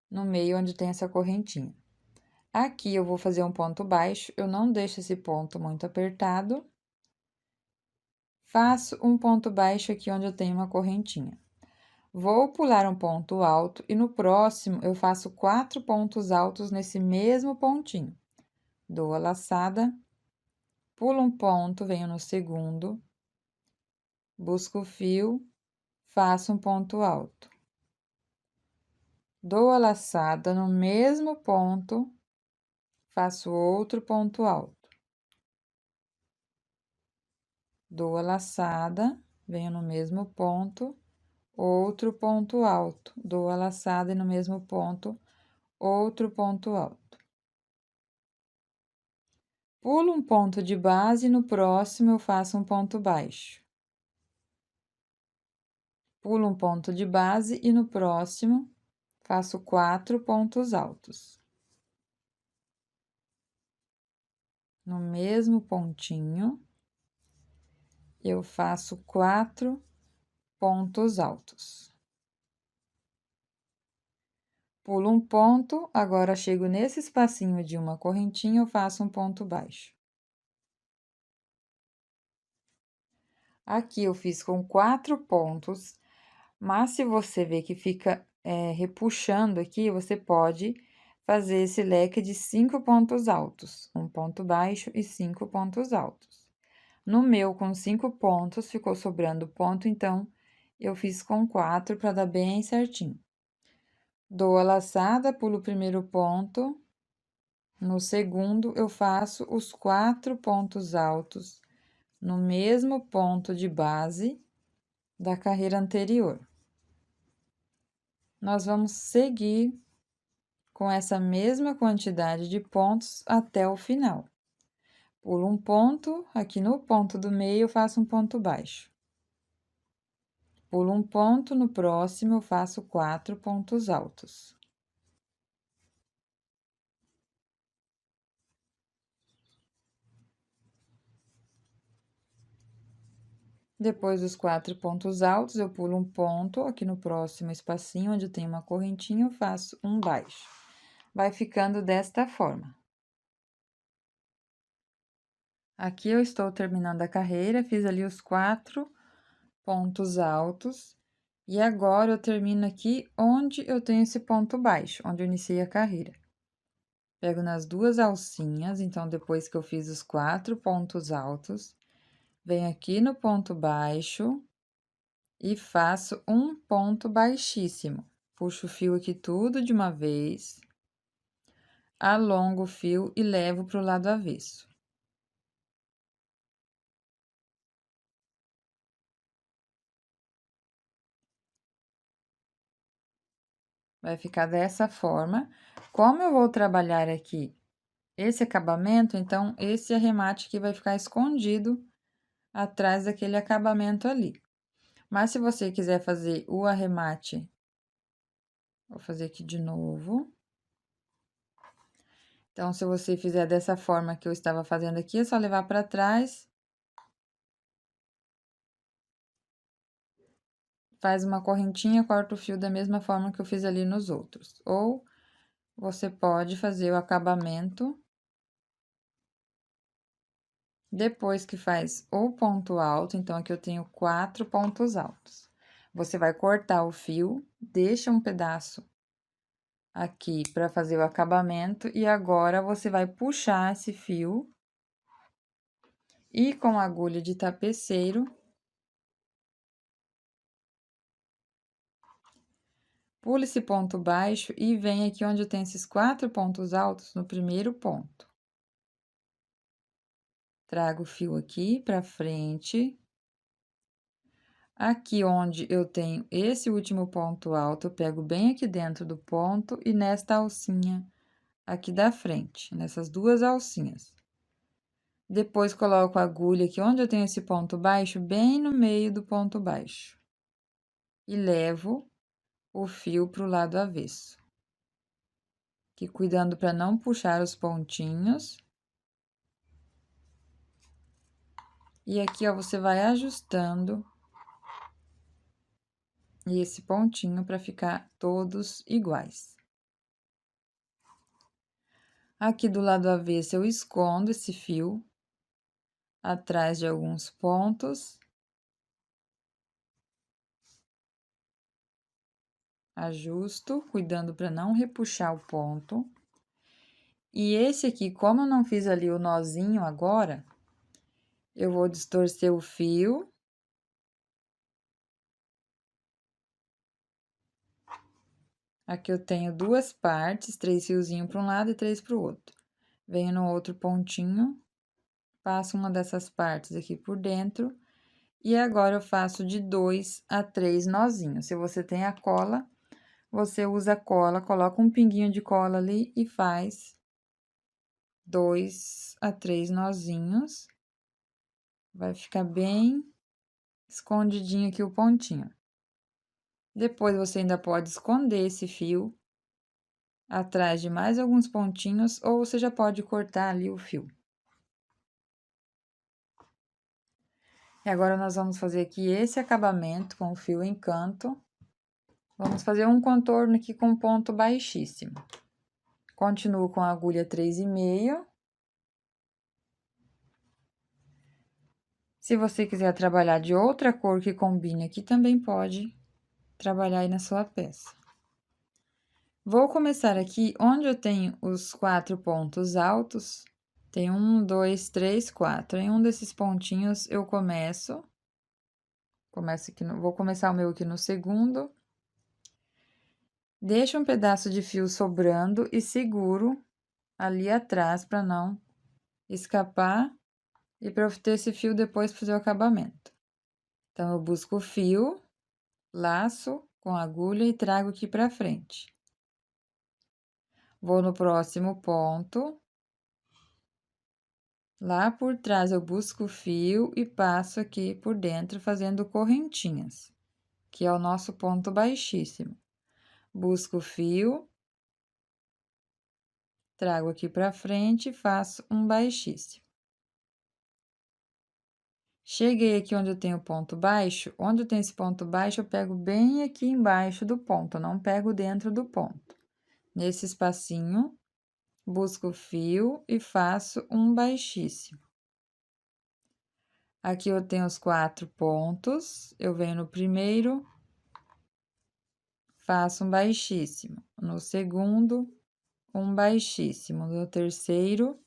no meio onde tem essa correntinha. Aqui eu vou fazer um ponto baixo, eu não deixo esse ponto muito apertado. Faço um ponto baixo aqui onde eu tenho uma correntinha. Vou pular um ponto alto e no próximo eu faço 4 pontos altos nesse mesmo pontinho. Dou a laçada, pulo um ponto, venho no segundo, busco o fio, faço um ponto alto. Dou a laçada no mesmo ponto, faço outro ponto alto. Dou a laçada, venho no mesmo ponto, outro ponto alto. Dou a laçada e no mesmo ponto, outro ponto alto. Pulo um ponto de base e no próximo eu faço um ponto baixo. Pulo um ponto de base e no próximo faço 4 pontos altos. No mesmo pontinho, eu faço 4 pontos altos. Pulo um ponto, agora chego nesse espacinho de uma correntinha, eu faço um ponto baixo. Aqui eu fiz com 4 pontos, mas se você ver que fica repuxando aqui, você pode fazer esse leque de 5 pontos altos, um ponto baixo e 5 pontos altos. No meu, com 5 pontos, ficou sobrando ponto, então, eu fiz com 4 para dar bem certinho. Dou a laçada, pulo o primeiro ponto, no segundo, eu faço os 4 pontos altos no mesmo ponto de base da carreira anterior. Nós vamos seguir com essa mesma quantidade de pontos até o final. Pulo um ponto, aqui no ponto do meio eu faço um ponto baixo. Pulo um ponto, no próximo eu faço 4 pontos altos. Depois dos 4 pontos altos, eu pulo um ponto, aqui no próximo espacinho, onde tem uma correntinha, eu faço um baixo. Vai ficando desta forma. Aqui eu estou terminando a carreira, fiz ali os 4 pontos altos. E agora, eu termino aqui onde eu tenho esse ponto baixo, onde eu iniciei a carreira. Pego nas 2 alcinhas, então, depois que eu fiz os 4 pontos altos, venho aqui no ponto baixo e faço um ponto baixíssimo. Puxo o fio aqui tudo de uma vez, alongo o fio e levo para o lado avesso. Vai ficar dessa forma. Como eu vou trabalhar aqui esse acabamento, então, esse arremate aqui vai ficar escondido atrás daquele acabamento ali. Mas, se você quiser fazer o arremate, vou fazer aqui de novo. Então, se você fizer dessa forma que eu estava fazendo aqui, é só levar para trás. Faz uma correntinha, corta o fio da mesma forma que eu fiz ali nos outros. Ou, você pode fazer o acabamento depois que faz o ponto alto. Então, aqui eu tenho 4 pontos altos. Você vai cortar o fio, deixa um pedaço aqui para fazer o acabamento, e agora você vai puxar esse fio e com a agulha de tapeceiro, pula esse ponto baixo e vem aqui onde tem esses 4 pontos altos no primeiro ponto. Trago o fio aqui para frente. Aqui onde eu tenho esse último ponto alto, eu pego bem aqui dentro do ponto e nesta alcinha aqui da frente, nessas 2 alcinhas. Depois, coloco a agulha aqui onde eu tenho esse ponto baixo, bem no meio do ponto baixo. E levo o fio para o lado avesso. Aqui, cuidando para não puxar os pontinhos. E aqui, ó, você vai ajustando esse pontinho para ficar todos iguais. Aqui do lado avesso, eu escondo esse fio atrás de alguns pontos. Ajusto, cuidando para não repuxar o ponto. E esse aqui, como eu não fiz ali o nozinho agora, eu vou distorcer o fio. Aqui eu tenho 2 partes, 3 fiozinhos para um lado e 3 para o outro. Venho no outro pontinho, passo uma dessas partes aqui por dentro, e agora eu faço de 2 a 3 nozinhos. Se você tem a cola, você usa a cola, coloca um pinguinho de cola ali e faz 2 a 3 nozinhos. Vai ficar bem escondidinho aqui o pontinho. Depois, você ainda pode esconder esse fio atrás de mais alguns pontinhos, ou você já pode cortar ali o fio. E agora, nós vamos fazer aqui esse acabamento com o fio em canto. Vamos fazer um contorno aqui com ponto baixíssimo. Continuo com a agulha 3,5. Se você quiser trabalhar de outra cor que combine aqui, também pode trabalhar aí na sua peça. Vou começar aqui onde eu tenho os 4 pontos altos. Tem 1, 2, 3, 4. Em um desses pontinhos, eu começo aqui vou começar o meu aqui no segundo. Deixo um pedaço de fio sobrando e seguro ali atrás para não escapar e para eu ter esse fio depois para fazer o acabamento. Então, eu busco o fio, laço com a agulha e trago aqui para frente. Vou no próximo ponto. Lá por trás, eu busco o fio e passo aqui por dentro, fazendo correntinhas, que é o nosso ponto baixíssimo. Busco o fio, trago aqui pra frente e faço um baixíssimo. Cheguei aqui onde eu tenho ponto baixo, onde eu tenho esse ponto baixo, eu pego bem aqui embaixo do ponto, eu não pego dentro do ponto. Nesse espacinho, busco o fio e faço um baixíssimo. Aqui eu tenho os 4 pontos, eu venho no primeiro, faço um baixíssimo. No segundo, um baixíssimo. No terceiro,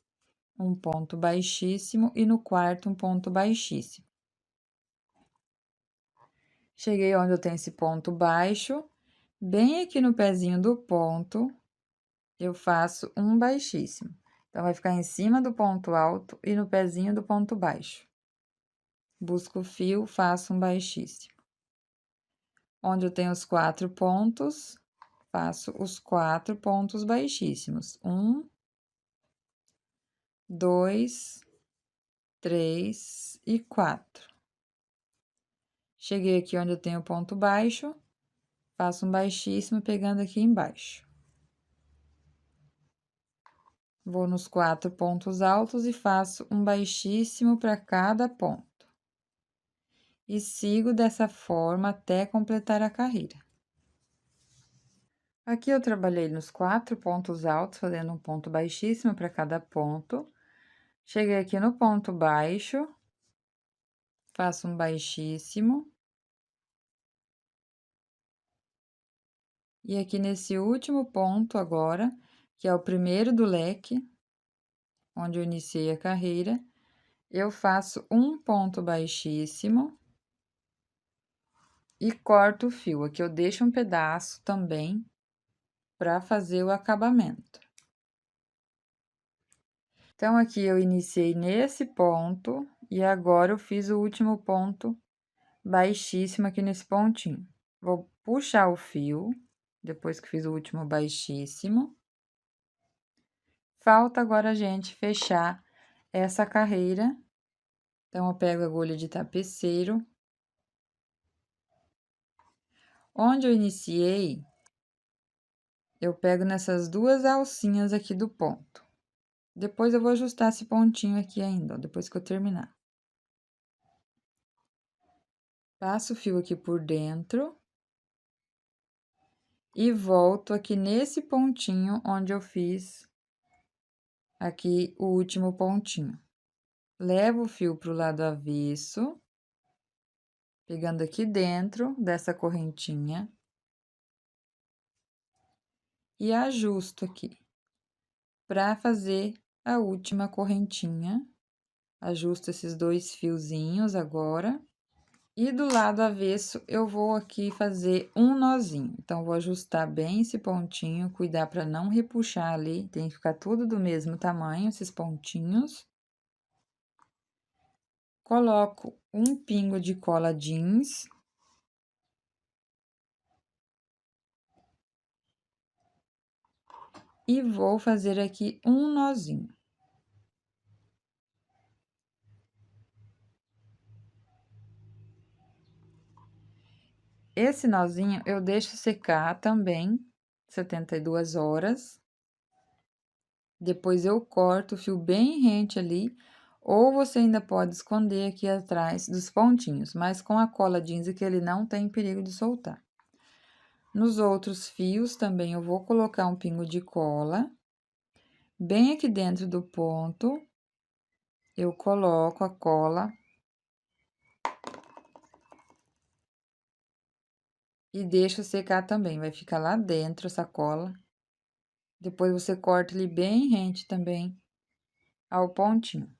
um ponto baixíssimo. E no quarto, um ponto baixíssimo. Cheguei onde eu tenho esse ponto baixo, bem aqui no pezinho do ponto, eu faço um baixíssimo. Então, vai ficar em cima do ponto alto e no pezinho do ponto baixo. Busco o fio, faço um baixíssimo. Onde eu tenho os 4 pontos, faço os 4 pontos baixíssimos. 1, 2, 3 e 4. Cheguei aqui onde eu tenho ponto baixo, faço um baixíssimo pegando aqui embaixo. Vou nos 4 pontos altos e faço um baixíssimo para cada ponto. E sigo dessa forma até completar a carreira. Aqui eu trabalhei nos 4 pontos altos, fazendo um ponto baixíssimo para cada ponto. Cheguei aqui no ponto baixo, faço um baixíssimo. E aqui nesse último ponto agora, que é o primeiro do leque, onde eu iniciei a carreira, eu faço um ponto baixíssimo e corto o fio. Aqui eu deixo um pedaço também para fazer o acabamento. Então, aqui eu iniciei nesse ponto e agora eu fiz o último ponto baixíssimo aqui nesse pontinho. Vou puxar o fio, depois que fiz o último baixíssimo. Falta agora a gente fechar essa carreira. Então, eu pego a agulha de tapeceiro. Onde eu iniciei, eu pego nessas 2 alcinhas aqui do ponto. Depois, eu vou ajustar esse pontinho aqui ainda, ó, depois que eu terminar. Passo o fio aqui por dentro. E volto aqui nesse pontinho onde eu fiz aqui o último pontinho. Levo o fio pro lado avesso, pegando aqui dentro dessa correntinha. E ajusto aqui, para fazer a última correntinha. Ajusto esses 2 fiozinhos agora. E do lado avesso, eu vou aqui fazer um nozinho. Então, vou ajustar bem esse pontinho, cuidar para não repuxar ali, tem que ficar tudo do mesmo tamanho, esses pontinhos. Coloco um pingo de cola jeans. E vou fazer aqui um nozinho. Esse nozinho eu deixo secar também 72 horas. Depois eu corto o fio bem rente ali, ou você ainda pode esconder aqui atrás dos pontinhos, mas com a cola jeans que ele não tem perigo de soltar. Nos outros fios também eu vou colocar um pingo de cola. Bem aqui dentro do ponto, eu coloco a cola. E deixa secar também, vai ficar lá dentro essa cola. Depois, você corta ele bem rente também ao pontinho.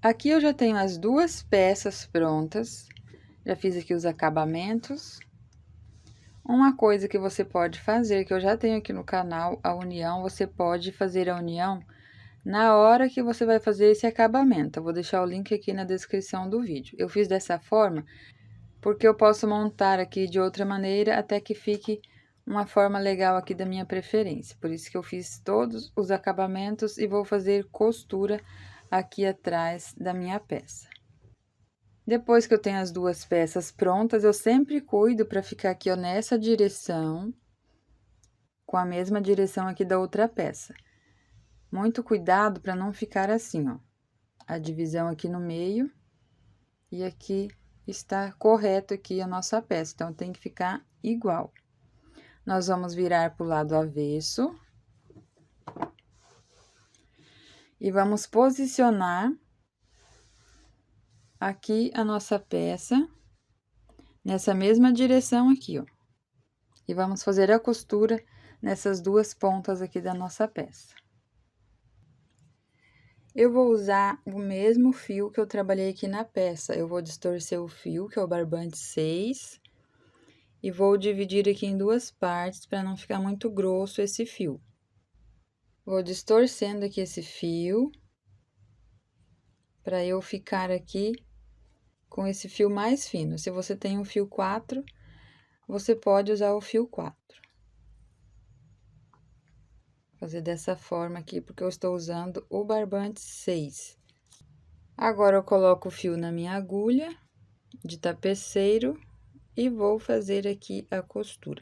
Aqui eu já tenho as 2 peças prontas. Já fiz aqui os acabamentos. Uma coisa que você pode fazer, que eu já tenho aqui no canal, a união, você pode fazer a união na hora que você vai fazer esse acabamento. Eu vou deixar o link aqui na descrição do vídeo. Eu fiz dessa forma porque eu posso montar aqui de outra maneira até que fique uma forma legal aqui da minha preferência. Por isso que eu fiz todos os acabamentos e vou fazer costura aqui atrás da minha peça. Depois que eu tenho as duas peças prontas, eu sempre cuido para ficar aqui, ó, nessa direção, com a mesma direção aqui da outra peça. Muito cuidado para não ficar assim, ó, a divisão aqui no meio e aqui está correto aqui a nossa peça, então tem que ficar igual. Nós vamos virar para o lado avesso e vamos posicionar aqui a nossa peça nessa mesma direção aqui, ó. E vamos fazer a costura nessas duas pontas aqui da nossa peça. Eu vou usar o mesmo fio que eu trabalhei aqui na peça. Eu vou distorcer o fio, que é o barbante 6, e vou dividir aqui em duas partes para não ficar muito grosso esse fio. Vou distorcendo aqui esse fio para eu ficar aqui com esse fio mais fino. Se você tem um fio 4, você pode usar o fio 4. Fazer dessa forma aqui, porque eu estou usando o barbante 6. Agora, eu coloco o fio na minha agulha de tapeceiro e vou fazer aqui a costura.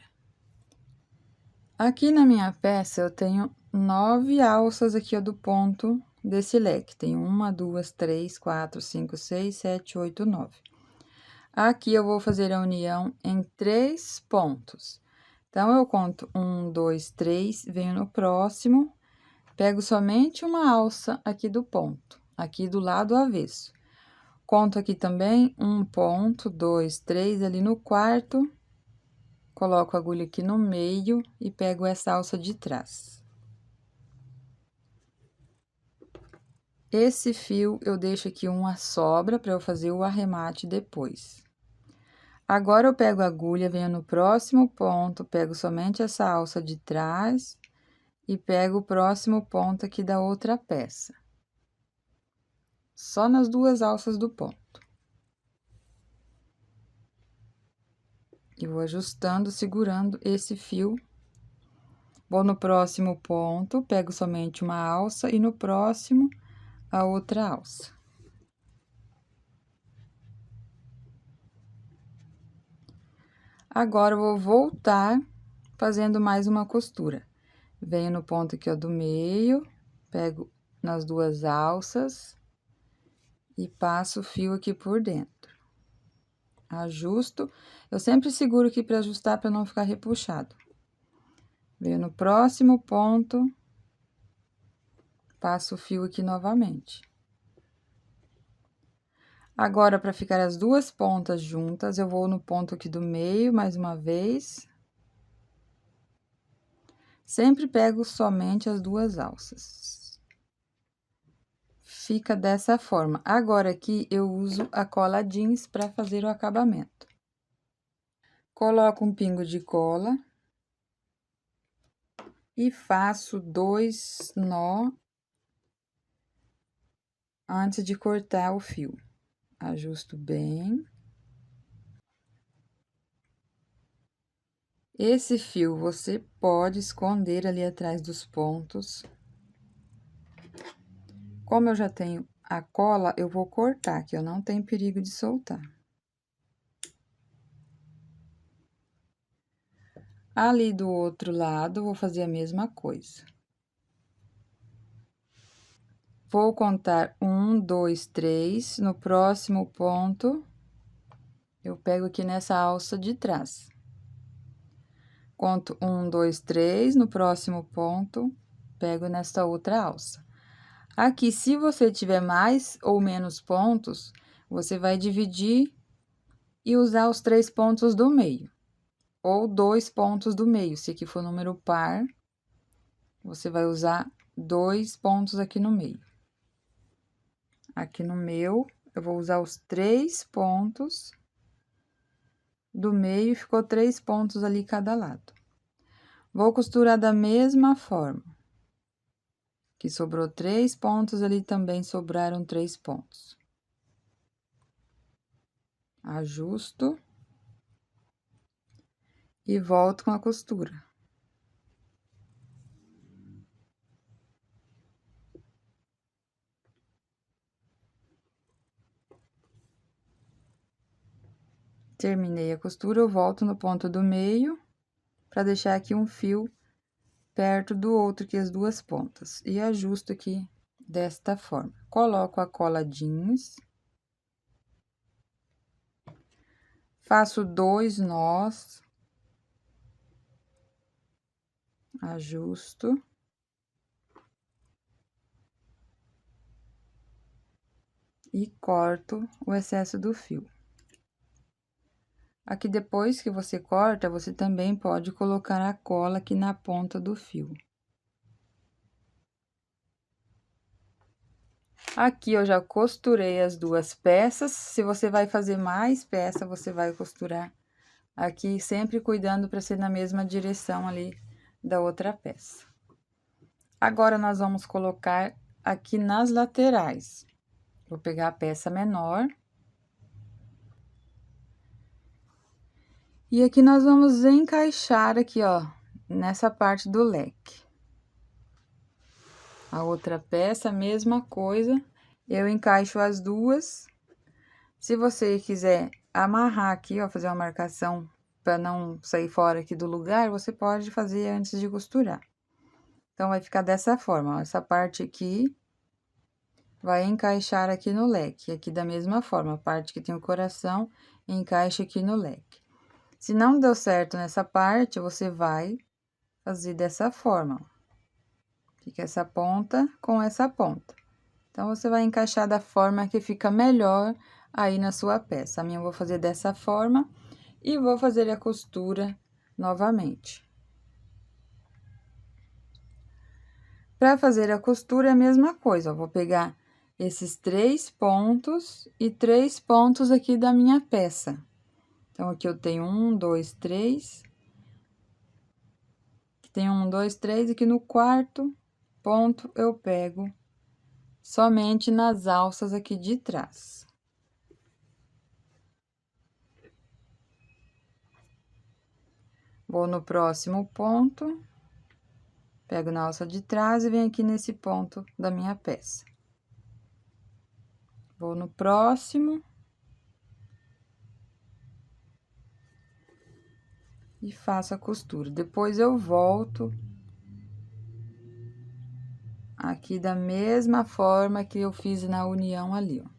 Aqui na minha peça, eu tenho 9 alças aqui, ó, do ponto desse leque. Tem 1, 2, 3, 4, 5, 6, 7, 8, 9. Aqui, eu vou fazer a união em 3 pontos. Então, eu conto 1, 2, 3, venho no próximo, pego somente uma alça aqui do ponto, aqui do lado avesso. Conto aqui também 1 ponto, 2, 3, ali no quarto, coloco a agulha aqui no meio e pego essa alça de trás. Esse fio, eu deixo aqui uma sobra para eu fazer o arremate depois. Agora, eu pego a agulha, venho no próximo ponto, pego somente essa alça de trás e pego o próximo ponto aqui da outra peça. Só nas duas alças do ponto. E vou ajustando, segurando esse fio. Vou no próximo ponto, pego somente uma alça e no próximo, a outra alça. Agora, eu vou voltar fazendo mais uma costura. Venho no ponto aqui, ó, do meio, pego nas duas alças e passo o fio aqui por dentro. Ajusto, eu sempre seguro aqui para ajustar, para não ficar repuxado. Venho no próximo ponto, passo o fio aqui novamente. Agora, para ficar as duas pontas juntas, eu vou no ponto aqui do meio, mais uma vez. Sempre pego somente as duas alças. Fica dessa forma. Agora, aqui, eu uso a cola jeans para fazer o acabamento. Coloco um pingo de cola. E faço 2 nó antes de cortar o fio. Ajusto bem. Esse fio você pode esconder ali atrás dos pontos. Como eu já tenho a cola, eu vou cortar, que eu não tenho perigo de soltar. Ali do outro lado, vou fazer a mesma coisa. Vou contar 1, 2, 3. No próximo ponto, eu pego aqui nessa alça de trás. Conto 1, 2, 3, no próximo ponto, pego nesta outra alça. Aqui, se você tiver mais ou menos pontos, você vai dividir e usar os 3 pontos do meio. Ou 2 pontos do meio, se aqui for número par, você vai usar 2 pontos aqui no meio. Aqui no meu, eu vou usar os 3 pontos do meio, ficou 3 pontos ali cada lado. Vou costurar da mesma forma. Que sobrou 3 pontos, ali também sobraram 3 pontos. Ajusto. e volto com a costura. Terminei a costura, eu volto no ponto do meio, para deixar aqui um fio perto do outro, aqui as duas pontas. E ajusto aqui desta forma. Coloco a cola jeans. Faço 2 nós. Ajusto. E corto o excesso do fio. Aqui, depois que você corta, você também pode colocar a cola aqui na ponta do fio. Aqui, eu já costurei as duas peças. Se você vai fazer mais peça, você vai costurar aqui, sempre cuidando para ser na mesma direção ali da outra peça. Agora, nós vamos colocar aqui nas laterais. Vou pegar a peça menor. E aqui nós vamos encaixar aqui, ó, nessa parte do leque. A outra peça, a mesma coisa, eu encaixo as duas. Se você quiser amarrar aqui, ó, fazer uma marcação para não sair fora aqui do lugar, você pode fazer antes de costurar. Então, vai ficar dessa forma, ó, essa parte aqui vai encaixar aqui no leque, aqui da mesma forma, a parte que tem o coração, encaixa aqui no leque. Se não deu certo nessa parte, você vai fazer dessa forma, ó. Fica essa ponta com essa ponta. Então, você vai encaixar da forma que fica melhor aí na sua peça. A minha eu vou fazer dessa forma e vou fazer a costura novamente. Para fazer a costura é a mesma coisa, eu vou pegar esses 3 pontos e 3 pontos aqui da minha peça. Então, aqui eu tenho 1, 2, 3. Tem 1, 2, 3, aqui no quarto ponto eu pego somente nas alças aqui de trás. Vou no próximo ponto, pego na alça de trás e venho aqui nesse ponto da minha peça. Vou no próximo. E faço a costura. Depois eu volto aqui da mesma forma que eu fiz na união ali, ó.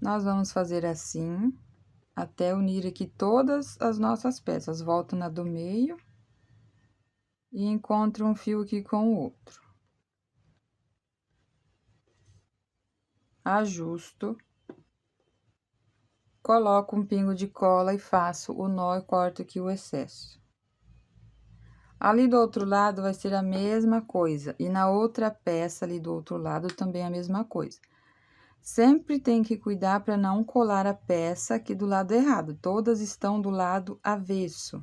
Nós vamos fazer assim, até unir aqui todas as nossas peças. Volto na do meio e encontro um fio aqui com o outro. Ajusto. Coloco um pingo de cola e faço o nó e corto aqui o excesso. Ali do outro lado vai ser a mesma coisa, e na outra peça ali do outro lado também a mesma coisa. Sempre tem que cuidar para não colar a peça aqui do lado errado, todas estão do lado avesso.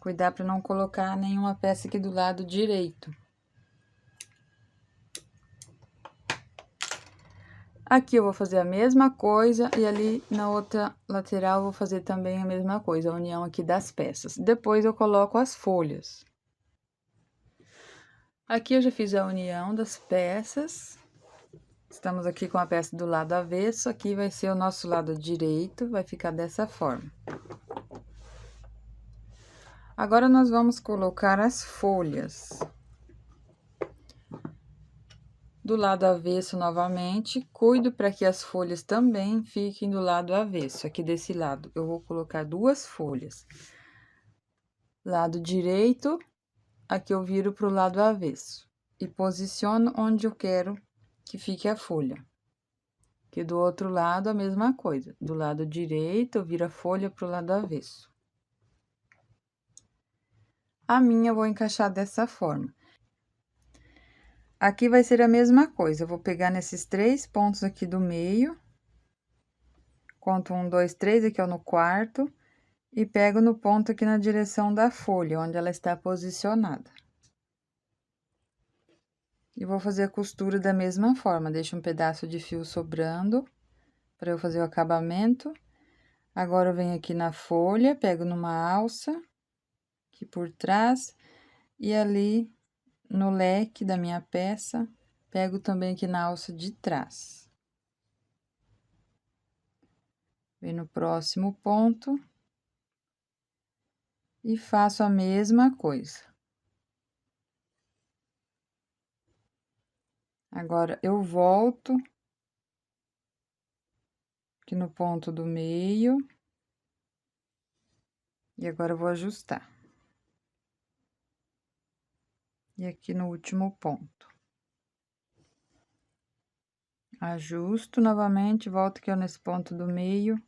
Cuidar para não colocar nenhuma peça aqui do lado direito. Aqui eu vou fazer a mesma coisa e ali na outra lateral eu vou fazer também a mesma coisa, a união aqui das peças. Depois eu coloco as folhas. Aqui eu já fiz a união das peças. Estamos aqui com a peça do lado avesso, aqui vai ser o nosso lado direito, vai ficar dessa forma. Agora, nós vamos colocar as folhas. Do lado avesso, novamente, cuido para que as folhas também fiquem do lado avesso. Aqui desse lado, eu vou colocar 2 folhas. Lado direito, aqui eu viro pro lado avesso. E posiciono onde eu quero que fique a folha. Aqui do outro lado, a mesma coisa. Do lado direito, eu viro a folha pro lado avesso. A minha eu vou encaixar dessa forma. Aqui vai ser a mesma coisa, eu vou pegar nesses 3 pontos aqui do meio. Conto 1, 2, 3, aqui ó, no quarto. E pego no ponto aqui na direção da folha, onde ela está posicionada. E vou fazer a costura da mesma forma, deixo um pedaço de fio sobrando para eu fazer o acabamento. Agora, eu venho aqui na folha, pego numa alça, aqui por trás, e ali no leque da minha peça, pego também aqui na alça de trás. Vem no próximo ponto. E faço a mesma coisa. Agora, eu volto aqui no ponto do meio. E agora, eu vou ajustar. E aqui no último ponto. Ajusto novamente, volto aqui nesse ponto do meio.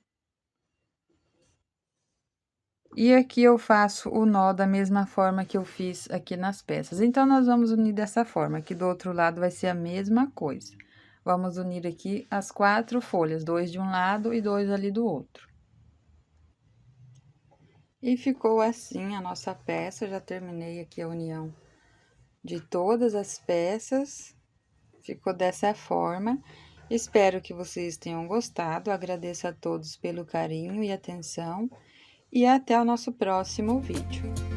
E aqui eu faço o nó da mesma forma que eu fiz aqui nas peças. Então, nós vamos unir dessa forma. Aqui do outro lado vai ser a mesma coisa. Vamos unir aqui as 4 folhas, 2 de um lado e 2 ali do outro. E ficou assim a nossa peça. Já terminei aqui a união de todas as peças. Ficou dessa forma. Espero que vocês tenham gostado. Agradeço a todos pelo carinho e atenção. E até o nosso próximo vídeo.